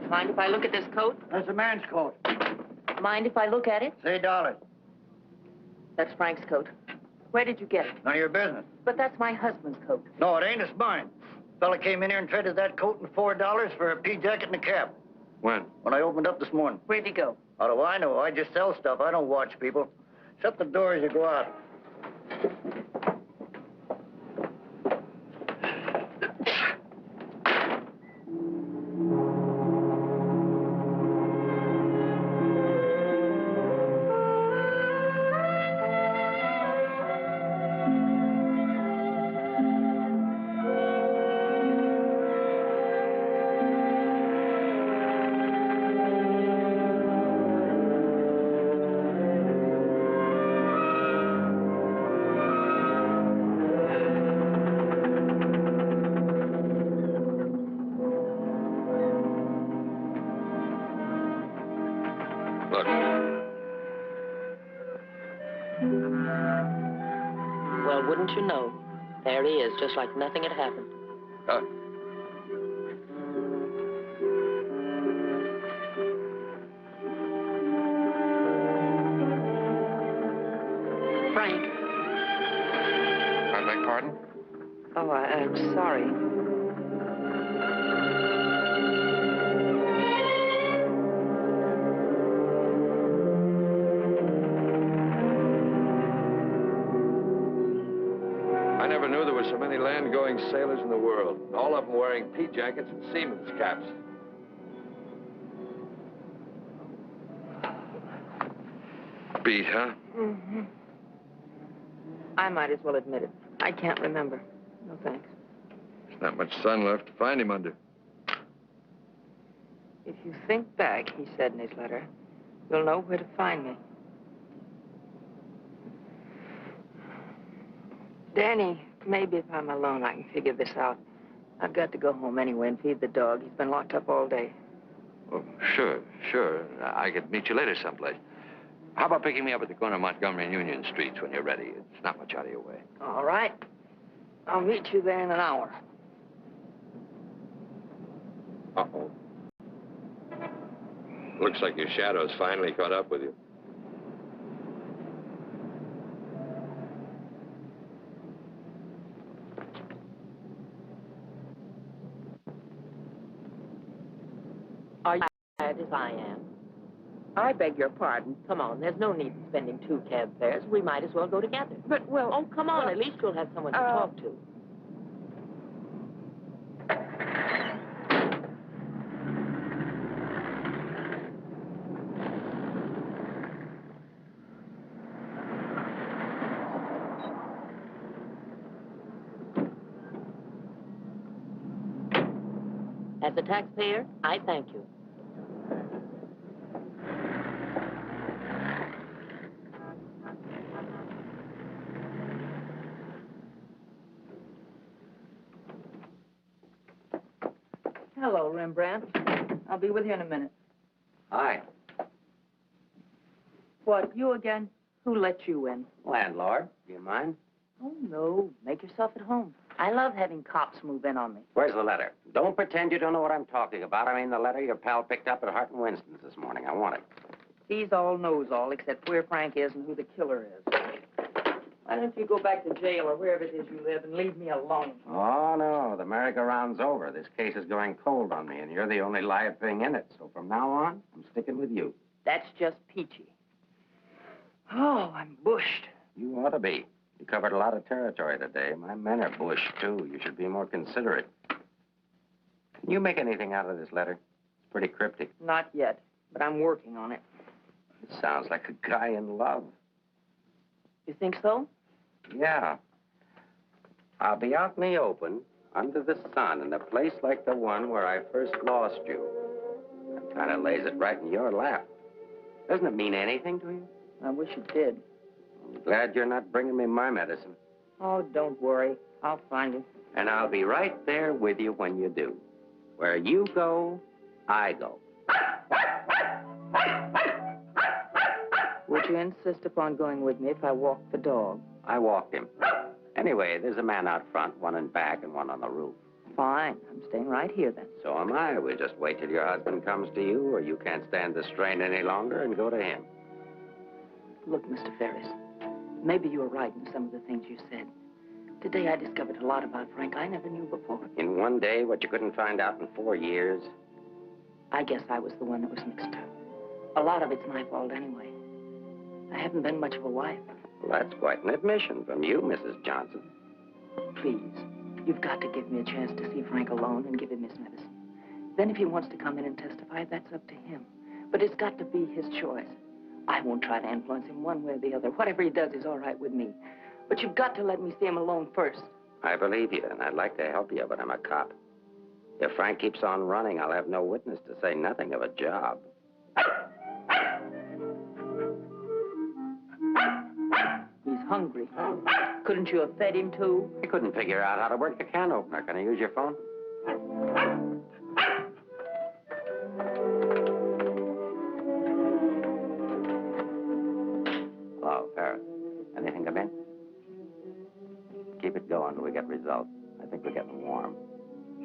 Mind if I look at this coat? That's a man's coat. Mind if I look at it? Say $1. That's Frank's coat. Where did you get it? None of your business. But that's my husband's coat. No, it ain't. It's mine. Fella came in here and traded that coat and $4 for a pea jacket and a cap. When? When I opened up this morning. Where'd he go? How do I know? I just sell stuff. I don't watch people. Shut the door as you go out. Look. Well, wouldn't you know? There he is, just like nothing had happened. Frank. I beg pardon? Oh, I'm sorry. I never knew there were so many land-going sailors in the world. All of them wearing pea jackets and seamen's caps. Beat, huh? Mm-hmm. I might as well admit it. I can't remember. No thanks. There's not much sun left to find him under. If you think back, he said in his letter, you'll know where to find me. Danny, maybe if I'm alone, I can figure this out. I've got to go home anyway and feed the dog. He's been locked up all day. Oh, sure. I could meet you later someplace. How about picking me up at the corner of Montgomery and Union Streets when you're ready? It's not much out of your way. All right. I'll meet you there in an hour. Uh-oh. Looks like your shadow's finally caught up with you. Are you as I am? I beg your pardon. Come on, there's no need in spending 2 cab fares. We might as well go together. But, well... Oh, come on, at least you'll have someone to talk to. As a taxpayer, I thank you. Hello, Rembrandt. I'll be with you in a minute. Hi. What, you again? Who let you in? Landlord, do you mind? Oh, no. Make yourself at home. I love having cops move in on me. Where's the letter? Don't pretend you don't know what I'm talking about. I mean the letter your pal picked up at Hart and Winston's this morning. I want it. He's all knows all, except where Frank is and who the killer is. Why don't you go back to jail or wherever it is you live and leave me alone? Oh, no. The merry-go-round's over. This case is going cold on me, and you're the only live thing in it. So from now on, I'm sticking with you. That's just peachy. Oh, I'm bushed. You ought to be. You covered a lot of territory today. My men are bushed, too. You should be more considerate. Can you make anything out of this letter? It's pretty cryptic. Not yet, but I'm working on it. It sounds like a guy in love. You think so? Yeah. I'll be out in the open, under the sun, in a place like the one where I first lost you. That kind of lays it right in your lap. Doesn't it mean anything to you? I wish it did. I'm glad you're not bringing me my medicine. Oh, don't worry. I'll find you. And I'll be right there with you when you do. Where you go, I go. Would you insist upon going with me if I walk the dog? I walked him. Anyway, there's a man out front, one in back, and one on the roof. Fine. I'm staying right here, then. So am I. We'll just wait till your husband comes to you, or you can't stand the strain any longer, and go to him. Look, Mr. Ferris, maybe you were right in some of the things you said. Today I discovered a lot about Frank I never knew before. In one day, what you couldn't find out in 4 years? I guess I was the one that was mixed up. A lot of it's my fault anyway. I haven't been much of a wife. Well, that's quite an admission from you, Mrs. Johnson. Please, you've got to give me a chance to see Frank alone and give him his medicine. Then if he wants to come in and testify, that's up to him. But it's got to be his choice. I won't try to influence him one way or the other. Whatever he does is all right with me. But you've got to let me see him alone first. I believe you, and I'd like to help you, but I'm a cop. If Frank keeps on running, I'll have no witness to say nothing of a job. He's hungry. Couldn't you have fed him, too? I couldn't figure out how to work the can opener. Can I use your phone? Hello, Paris. Anything come in? Keep it going till we get results. I think we're getting warm.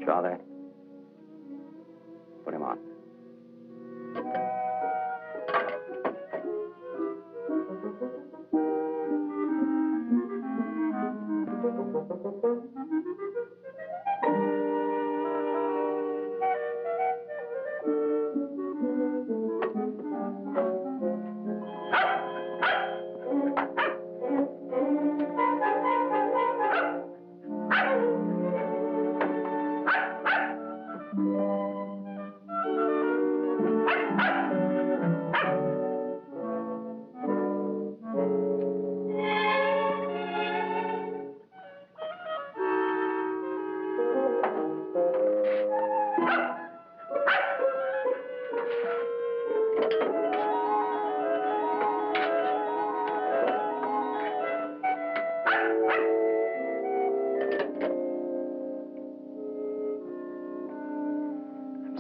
Shaw there? Put him on.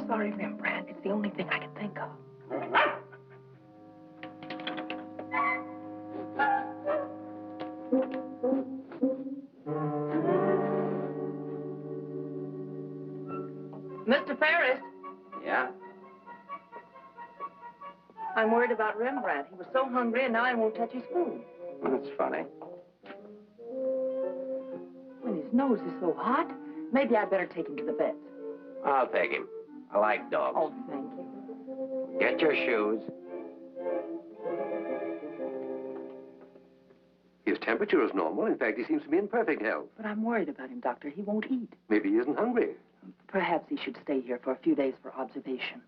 Sorry, Rembrandt. It's the only thing I can think of. Mr. Ferris. I'm worried about Rembrandt. He was so hungry, and now he won't touch his food. That's funny. When his nose is so hot, maybe I'd better take him to the vet. I'll take him. I like dogs. Oh, thank you. Get your shoes. His temperature is normal. In fact, he seems to be in perfect health. But I'm worried about him, Doctor. He won't eat. Maybe he isn't hungry. Perhaps he should stay here for a few days for observation.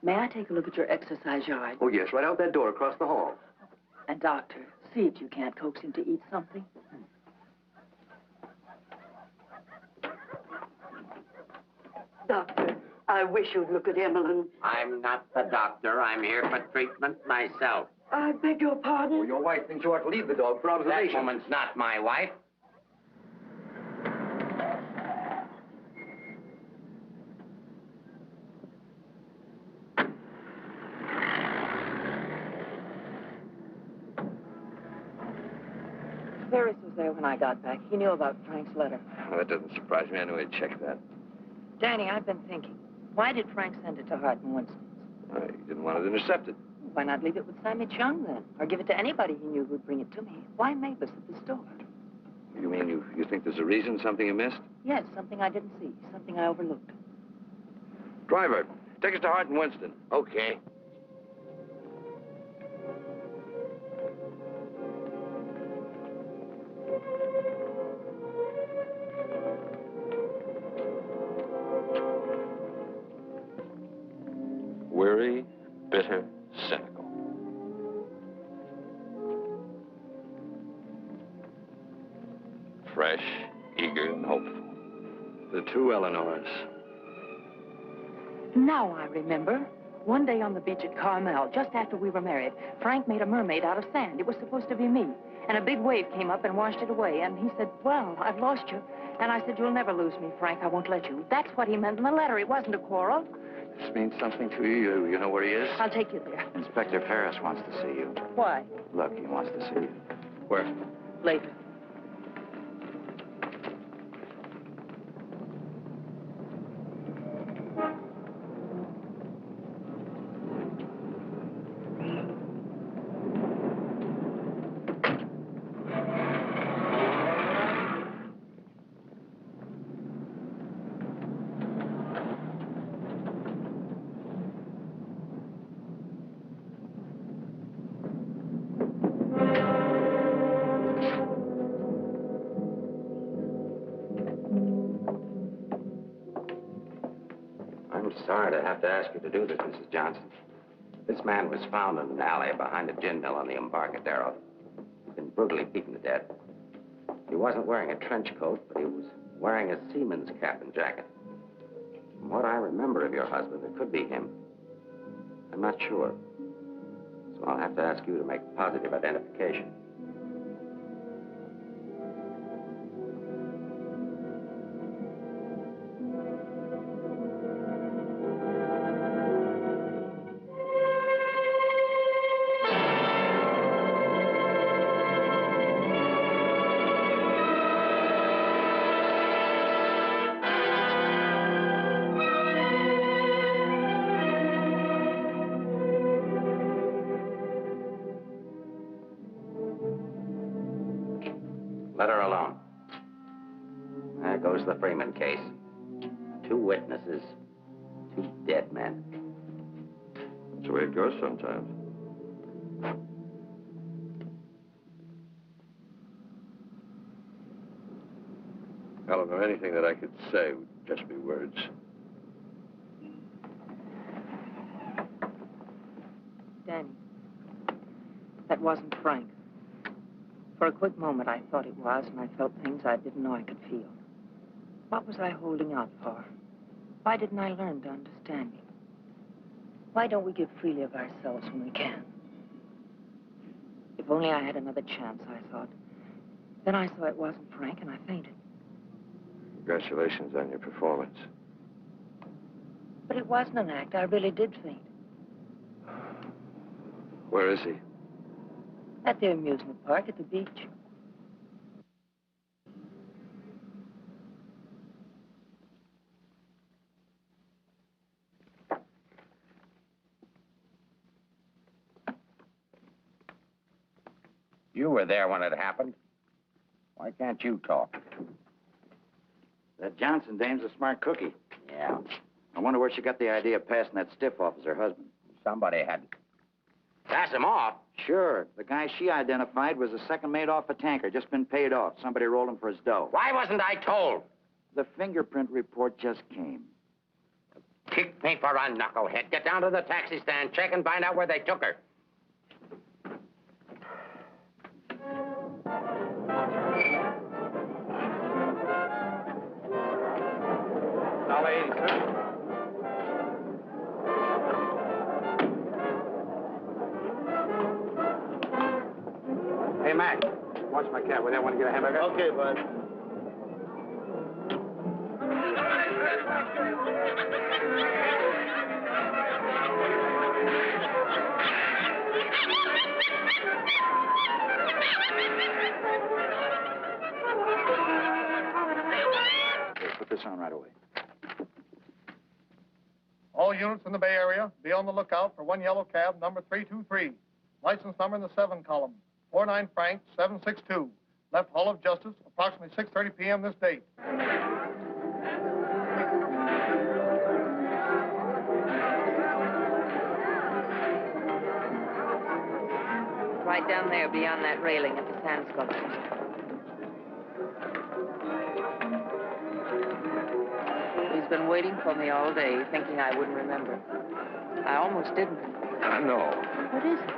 May I take a look at your exercise yard? Oh, yes, right out that door across the hall. And, Doctor, see if you can't coax him to eat something. Doctor, I wish you'd look at Emmeline. I'm not the doctor. I'm here for treatment myself. I beg your pardon? Oh, your wife thinks you ought to leave the dog for observation. That woman's not my wife. Ferris was there when I got back. He knew about Frank's letter. Well, that doesn't surprise me. I knew he'd check that. Danny, I've been thinking. Why did Frank send it to Hart and Winston's? He didn't want it intercepted. Why not leave it with Sammy Chung, then? Or give it to anybody he knew who'd bring it to me? Why Mavis at the store? You mean you think there's a reason, something you missed? Yes, something I didn't see, something I overlooked. Driver, take us to Hart and Winston. Okay. Weary, bitter, cynical. Fresh, eager, and hopeful. The two Eleanors. Now I remember. One day on the beach at Carmel, just after we were married, Frank made a mermaid out of sand. It was supposed to be me. And a big wave came up and washed it away. And he said, well, I've lost you. And I said, you'll never lose me, Frank. I won't let you. That's what he meant in the letter. It wasn't a quarrel. This means something to you. You know where he is? I'll take you there. Inspector Ferris wants to see you. Why? Look, he wants to see you. Where? Later. I'm sorry to have to ask you to do this, Mrs. Johnson. This man was found in an alley behind a gin mill on the Embarcadero. He'd been brutally beaten to death. He wasn't wearing a trench coat, but he was wearing a seaman's cap and jacket. From what I remember of your husband, it could be him. I'm not sure. So I'll have to ask you to make positive identification. Let her alone. There goes the Freeman case. 2 witnesses, 2 dead men. That's the way it goes sometimes. Eleanor, anything that I could say would just be words. Danny, that wasn't Frank. For a quick moment, I thought it was, and I felt things I didn't know I could feel. What was I holding out for? Why didn't I learn to understand him? Why don't we give freely of ourselves when we can? If only I had another chance, I thought. Then I saw it wasn't Frank, and I fainted. Congratulations on your performance. But it wasn't an act. I really did faint. Where is he? At the amusement park at the beach. You were there when it happened. Why can't you talk? That Johnson dame's a smart cookie. Yeah. I wonder where she got the idea of passing that stiff off as her husband. Somebody had to pass him off. Sure. The guy she identified was a second mate off a tanker, just been paid off. Somebody rolled him for his dough. Why wasn't I told? The fingerprint report just came. Kick me for a knucklehead. Get down to the taxi stand, check and find out where they took her. $1.80, sir. Hey, Mac, watch my cab. Will they want to get a hamburger? Okay, bud. Okay, put this on right away. All units in the Bay Area, be on the lookout for one yellow cab, number 323. License number in the 7 column. 49 Frank, 762. Left Hall of Justice, approximately 6:30 p.m. this date. Right down there beyond that railing at the sand sculptures. He's been waiting for me all day, thinking I wouldn't remember. I almost didn't. No. What is it?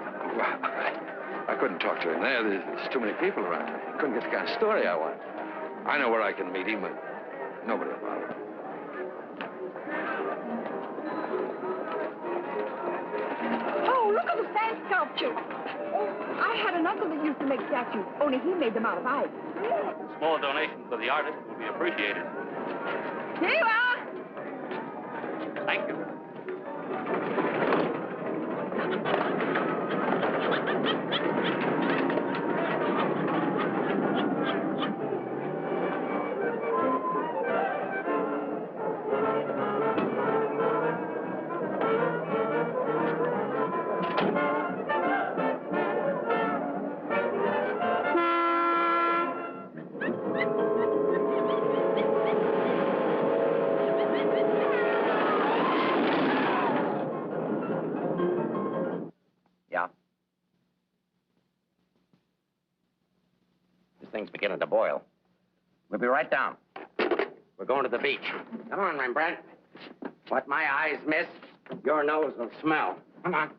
I couldn't talk to him there. There's too many people around. I couldn't get the kind of story I want. I know where I can meet him, but nobody will bother him. Oh, look at the sand sculpture. I had an uncle that used to make statues, only he made them out of ice. A small donation for the artist will be appreciated. Here you are. Thank you. Yeah? This thing's beginning to boil. We'll be right down. We're going to the beach. Come on, Rembrandt. What my eyes miss, your nose will smell. Come on.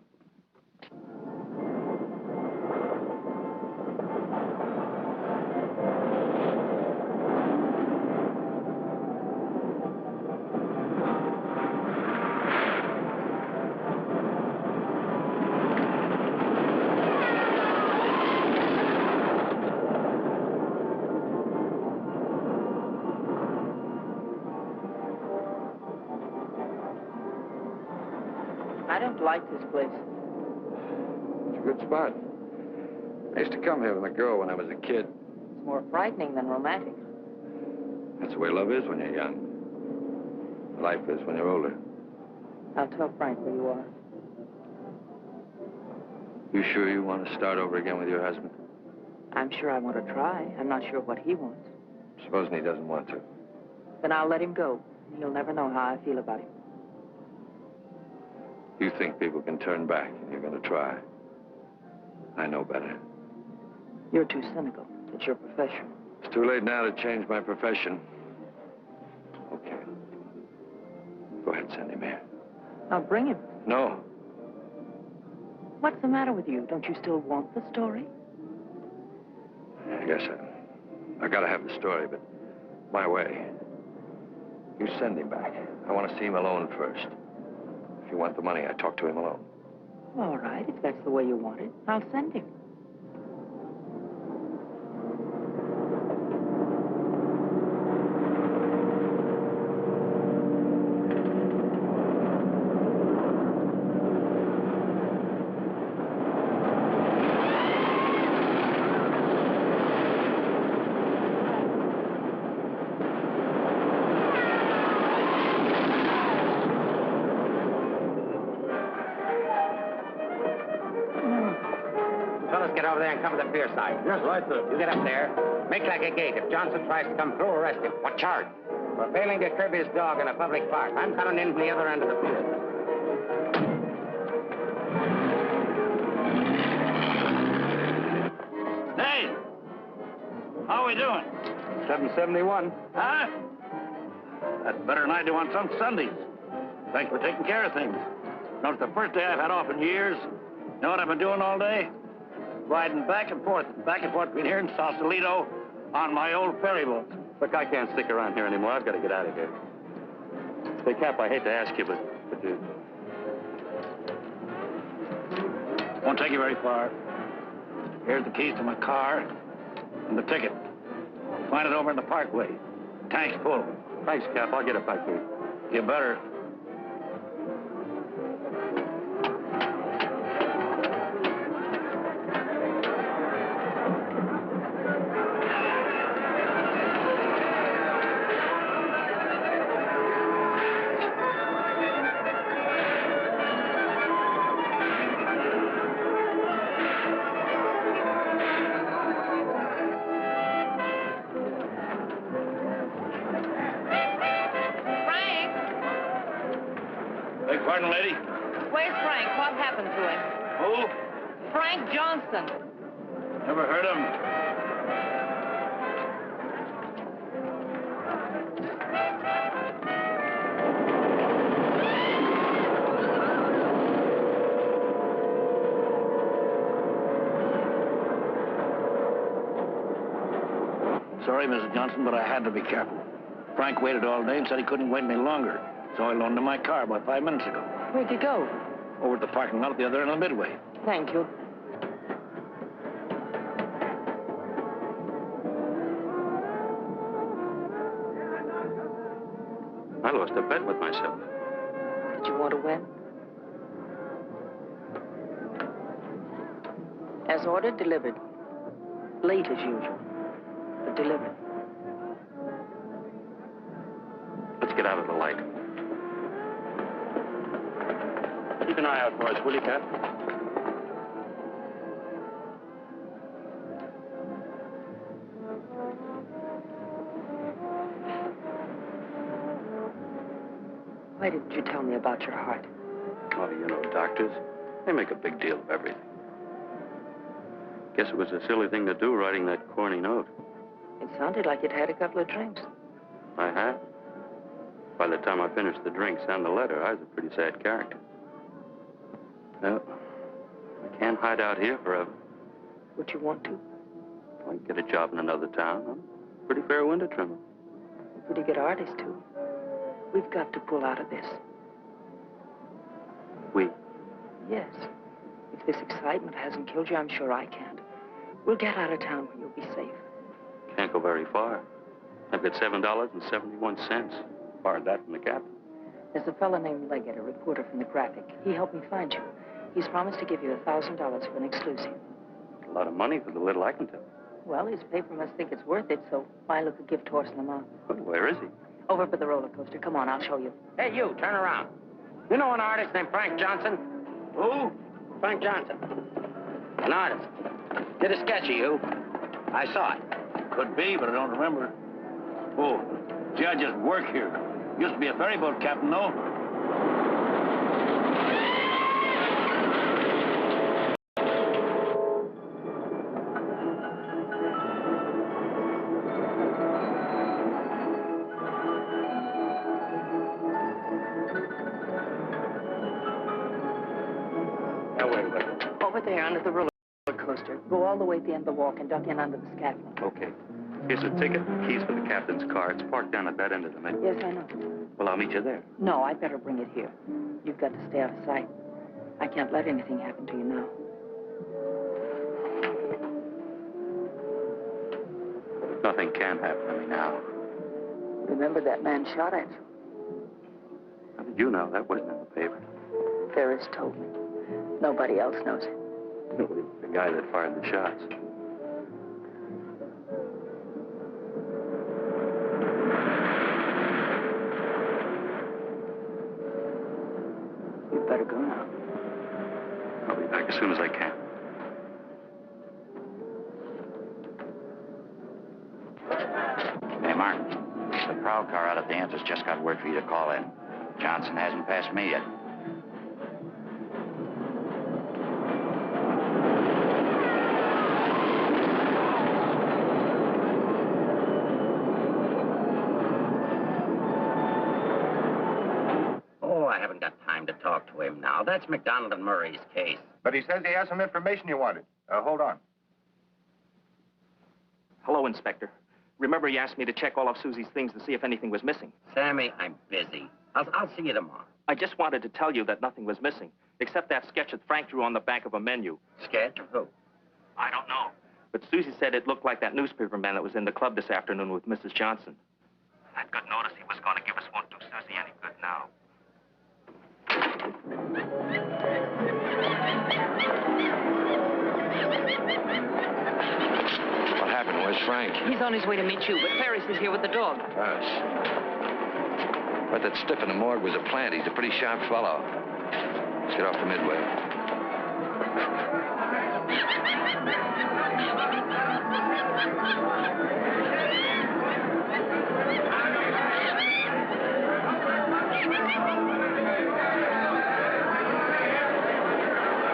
I don't like this place. It's a good spot. I used to come here with a girl when I was a kid. It's more frightening than romantic. That's the way love is when you're young. Life is when you're older. I'll tell Frank where you are. You sure you want to start over again with your husband? I'm sure I want to try. I'm not sure what he wants. Supposing he doesn't want to. Then I'll let him go. He'll never know how I feel about him. You think people can turn back, and you're going to try. I know better. You're too cynical. It's your profession. It's too late now to change my profession. Okay. Go ahead, send him here. I'll bring him. No. What's the matter with you? Don't you still want the story? I guess I got to have the story, but my way. You send him back. I want to see him alone first. If you want the money, I talk to him alone. All right, if that's the way you want it, I'll send him. fellas get over there and cover the pier side. Yes, right, sir. You get up there. Make like a gate. If Johnson tries to come through, arrest him. What charge? For failing to curb his dog in a public park. I'm coming in from the other end of the pier. Hey! How are we doing? 771. Huh? That's better than I do on some Sundays. Thanks for taking care of things. You know, it's the first day I've had off in years. You know what I've been doing all day? Riding back and forth between here and Sausalito on my old ferry boat. Look, I can't stick around here anymore. I've got to get out of here. Say, Cap, I hate to ask you, but Won't take you very far. Here's the keys to my car and the ticket. Find it over in the parkway. Tank's full. Thanks, Cap. I'll get it back to you. You better. Pardon, lady? Where's Frank? What happened to him? Who? Frank Johnson. Never heard of him. Sorry, Mrs. Johnson, but I had to be careful. Frank waited all day and said he couldn't wait any longer. So I loaned him my car about 5 minutes ago. Where'd you go? Over at the parking lot at the other end of the Midway. Thank you. I lost a bet with myself. Did you want to win? As ordered, delivered. Late as usual, but delivered. Let's get out of the light. Keep an eye out for us, will you, Cap? Why didn't you tell me about your heart? Oh, you know, doctors, they make a big deal of everything. Guess it was a silly thing to do, writing that corny note. It sounded like you'd had a couple of drinks. I had. By the time I finished the drinks and the letter, I was a pretty sad character. Well, I can't hide out here forever. Would you want to? I can get a job in another town. I'm a pretty fair window trimmer. Pretty good artist, too. We've got to pull out of this. We? Yes. If this excitement hasn't killed you, I'm sure I can't. We'll get out of town where you'll be safe. Can't go very far. I've got $7.71. Borrowed that from the captain. There's a fellow named Leggett, a reporter from the Graphic. He helped me find you. He's promised to give you $1,000 for an exclusive. A lot of money for the little I can tell. Well, his paper must think it's worth it, so why look a gift horse in the mouth? But where is he? Over by the roller coaster. Come on, I'll show you. Hey, you, turn around. You know an artist named Frank Johnson? Who? Frank Johnson. An artist. Did a sketch of you. I saw it. Could be, but I don't remember. Oh, gee, I just work here. Used to be a ferry boat captain, though. Now, wait. Over there, under the roller coaster. Go all the way at the end of the walk and duck in under the scaffolding. Okay. Here's a ticket, keys for the captain's car. It's parked down at that end of the Midway. Yes, I know. Well, I'll meet you there. No, I'd better bring it here. You've got to stay out of sight. I can't let anything happen to you now. Nothing can happen to me now. Remember that man shot at you? How did you know? That wasn't in the paper. Ferris told me. Nobody else knows it. No, the guy that fired the shots. You'd better go now. I'll be back as soon as I can. but the aunt has just got word for you to call in. Johnson hasn't passed me yet. Oh, I haven't got time to talk to him now. That's McDonald and Murray's case. But he says he has some information you wanted. Hold on. Hello, Inspector. Remember you asked me to check all of Susie's things to see if anything was missing? Sammy, I'm busy. I'll see you tomorrow. I just wanted to tell you that nothing was missing, except that sketch that Frank drew on the back of a menu. Sketch of who? I don't know. But Susie said it looked like that newspaper man that was in the club this afternoon with Mrs. Johnson. I'd got notice he was going to give us won't do Susie any good now. What happened? Where's Frank? He's on his way to meet you, but Ferris is here with the dog. Ferris. But that stiff in the morgue was a plant. He's a pretty sharp fellow. Let's get off the Midway.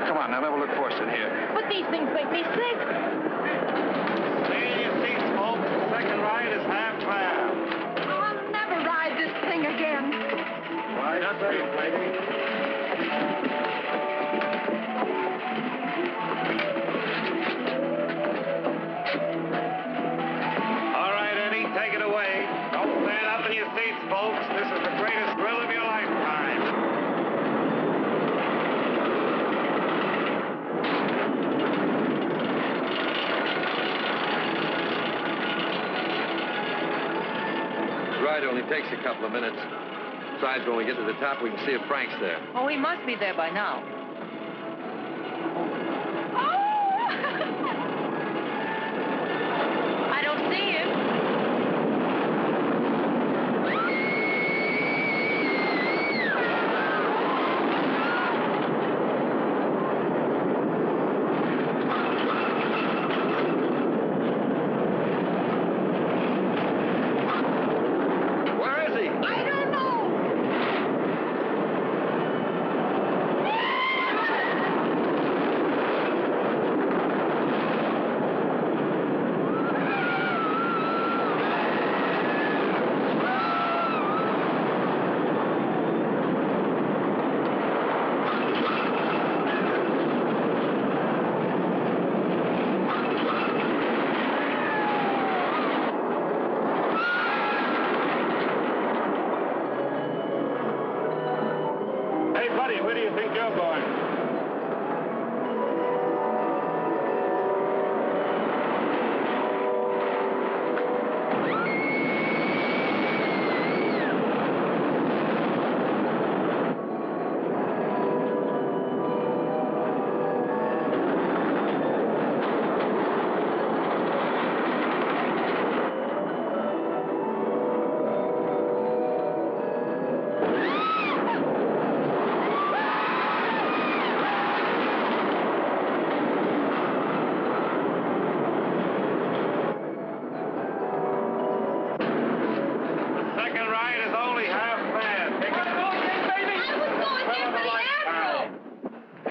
Come on, now, never look for us in here. But these things make me sick. Stay in your seats, folks. The second ride is half fare. I'll never ride this thing again. Right up there, lady. All right, Eddie, take it away. Don't stand up in your seats, folks. This is the greatest thrill of your lifetime. The ride only takes a couple of minutes. Besides, when we get to the top, we can see if Frank's there. Oh, he must be there by now. I don't see him. Where is he? I don't know. Hey, buddy, where do you think you're going? The second ride is only half fare. Take it.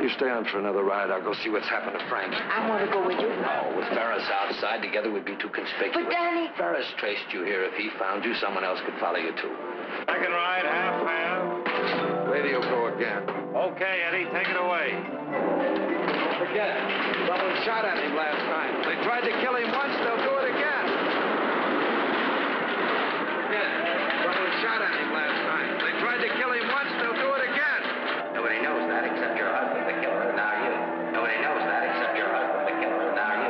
You stay on for another ride. I'll go see what's happened to Frank. I want to go with you. No, with Ferris outside, together we'd be too conspicuous. But, Danny... Ferris traced you here. If he found you, someone else could follow you, too. Second ride, half fare. Radio go again. Okay, Eddie, take it away. Don't forget, someone shot at him last night. They tried to kill him once, they'll do it again. Forget, someone shot at him last night. They tried to kill him once, they'll do it again. Nobody knows that except your husband, the killer, and now you. Nobody knows that except your husband, the killer, and now you.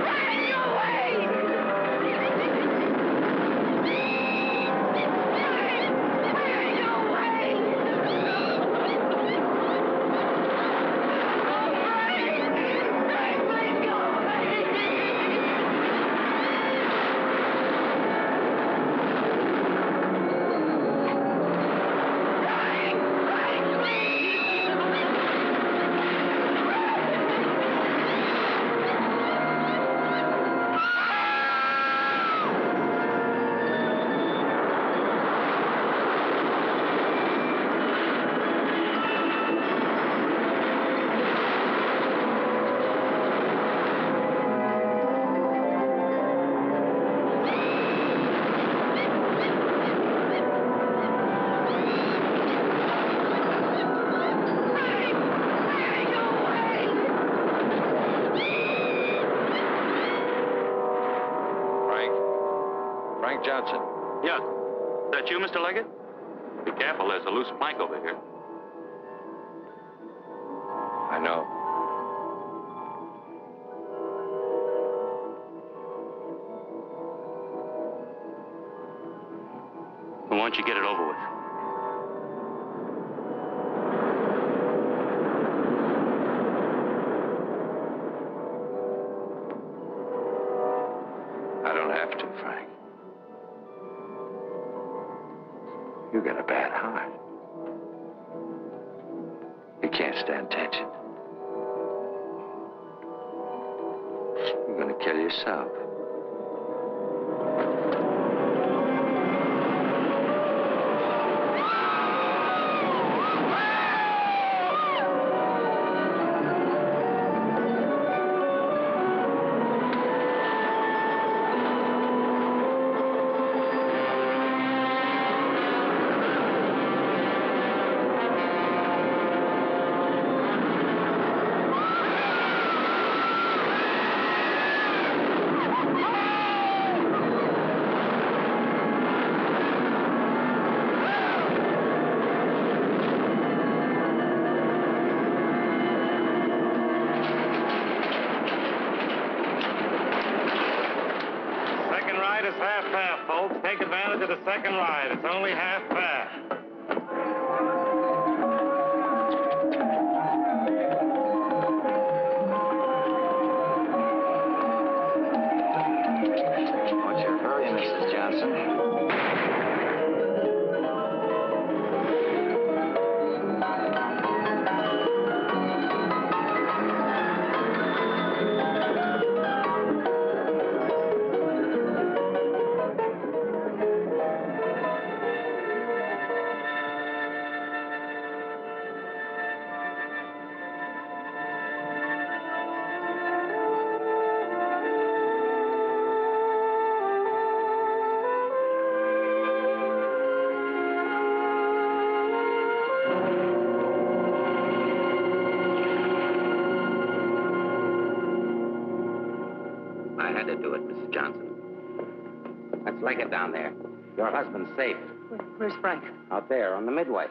Run away! Frank Johnson. Yes. Is that you, Mr. Leggett? Be careful, there's a loose plank over here. I know. Why don't you get it over with? I don't have to, Frank. You got a bad heart. You can't stand tension. You're gonna kill yourself. Take advantage of the second ride. It's only half fare. What's your hurry, Mrs. Johnson? I had to do it, Mrs. Johnson. Let's leg it down there. Your husband's safe. Where's Frank? Out there on the midway.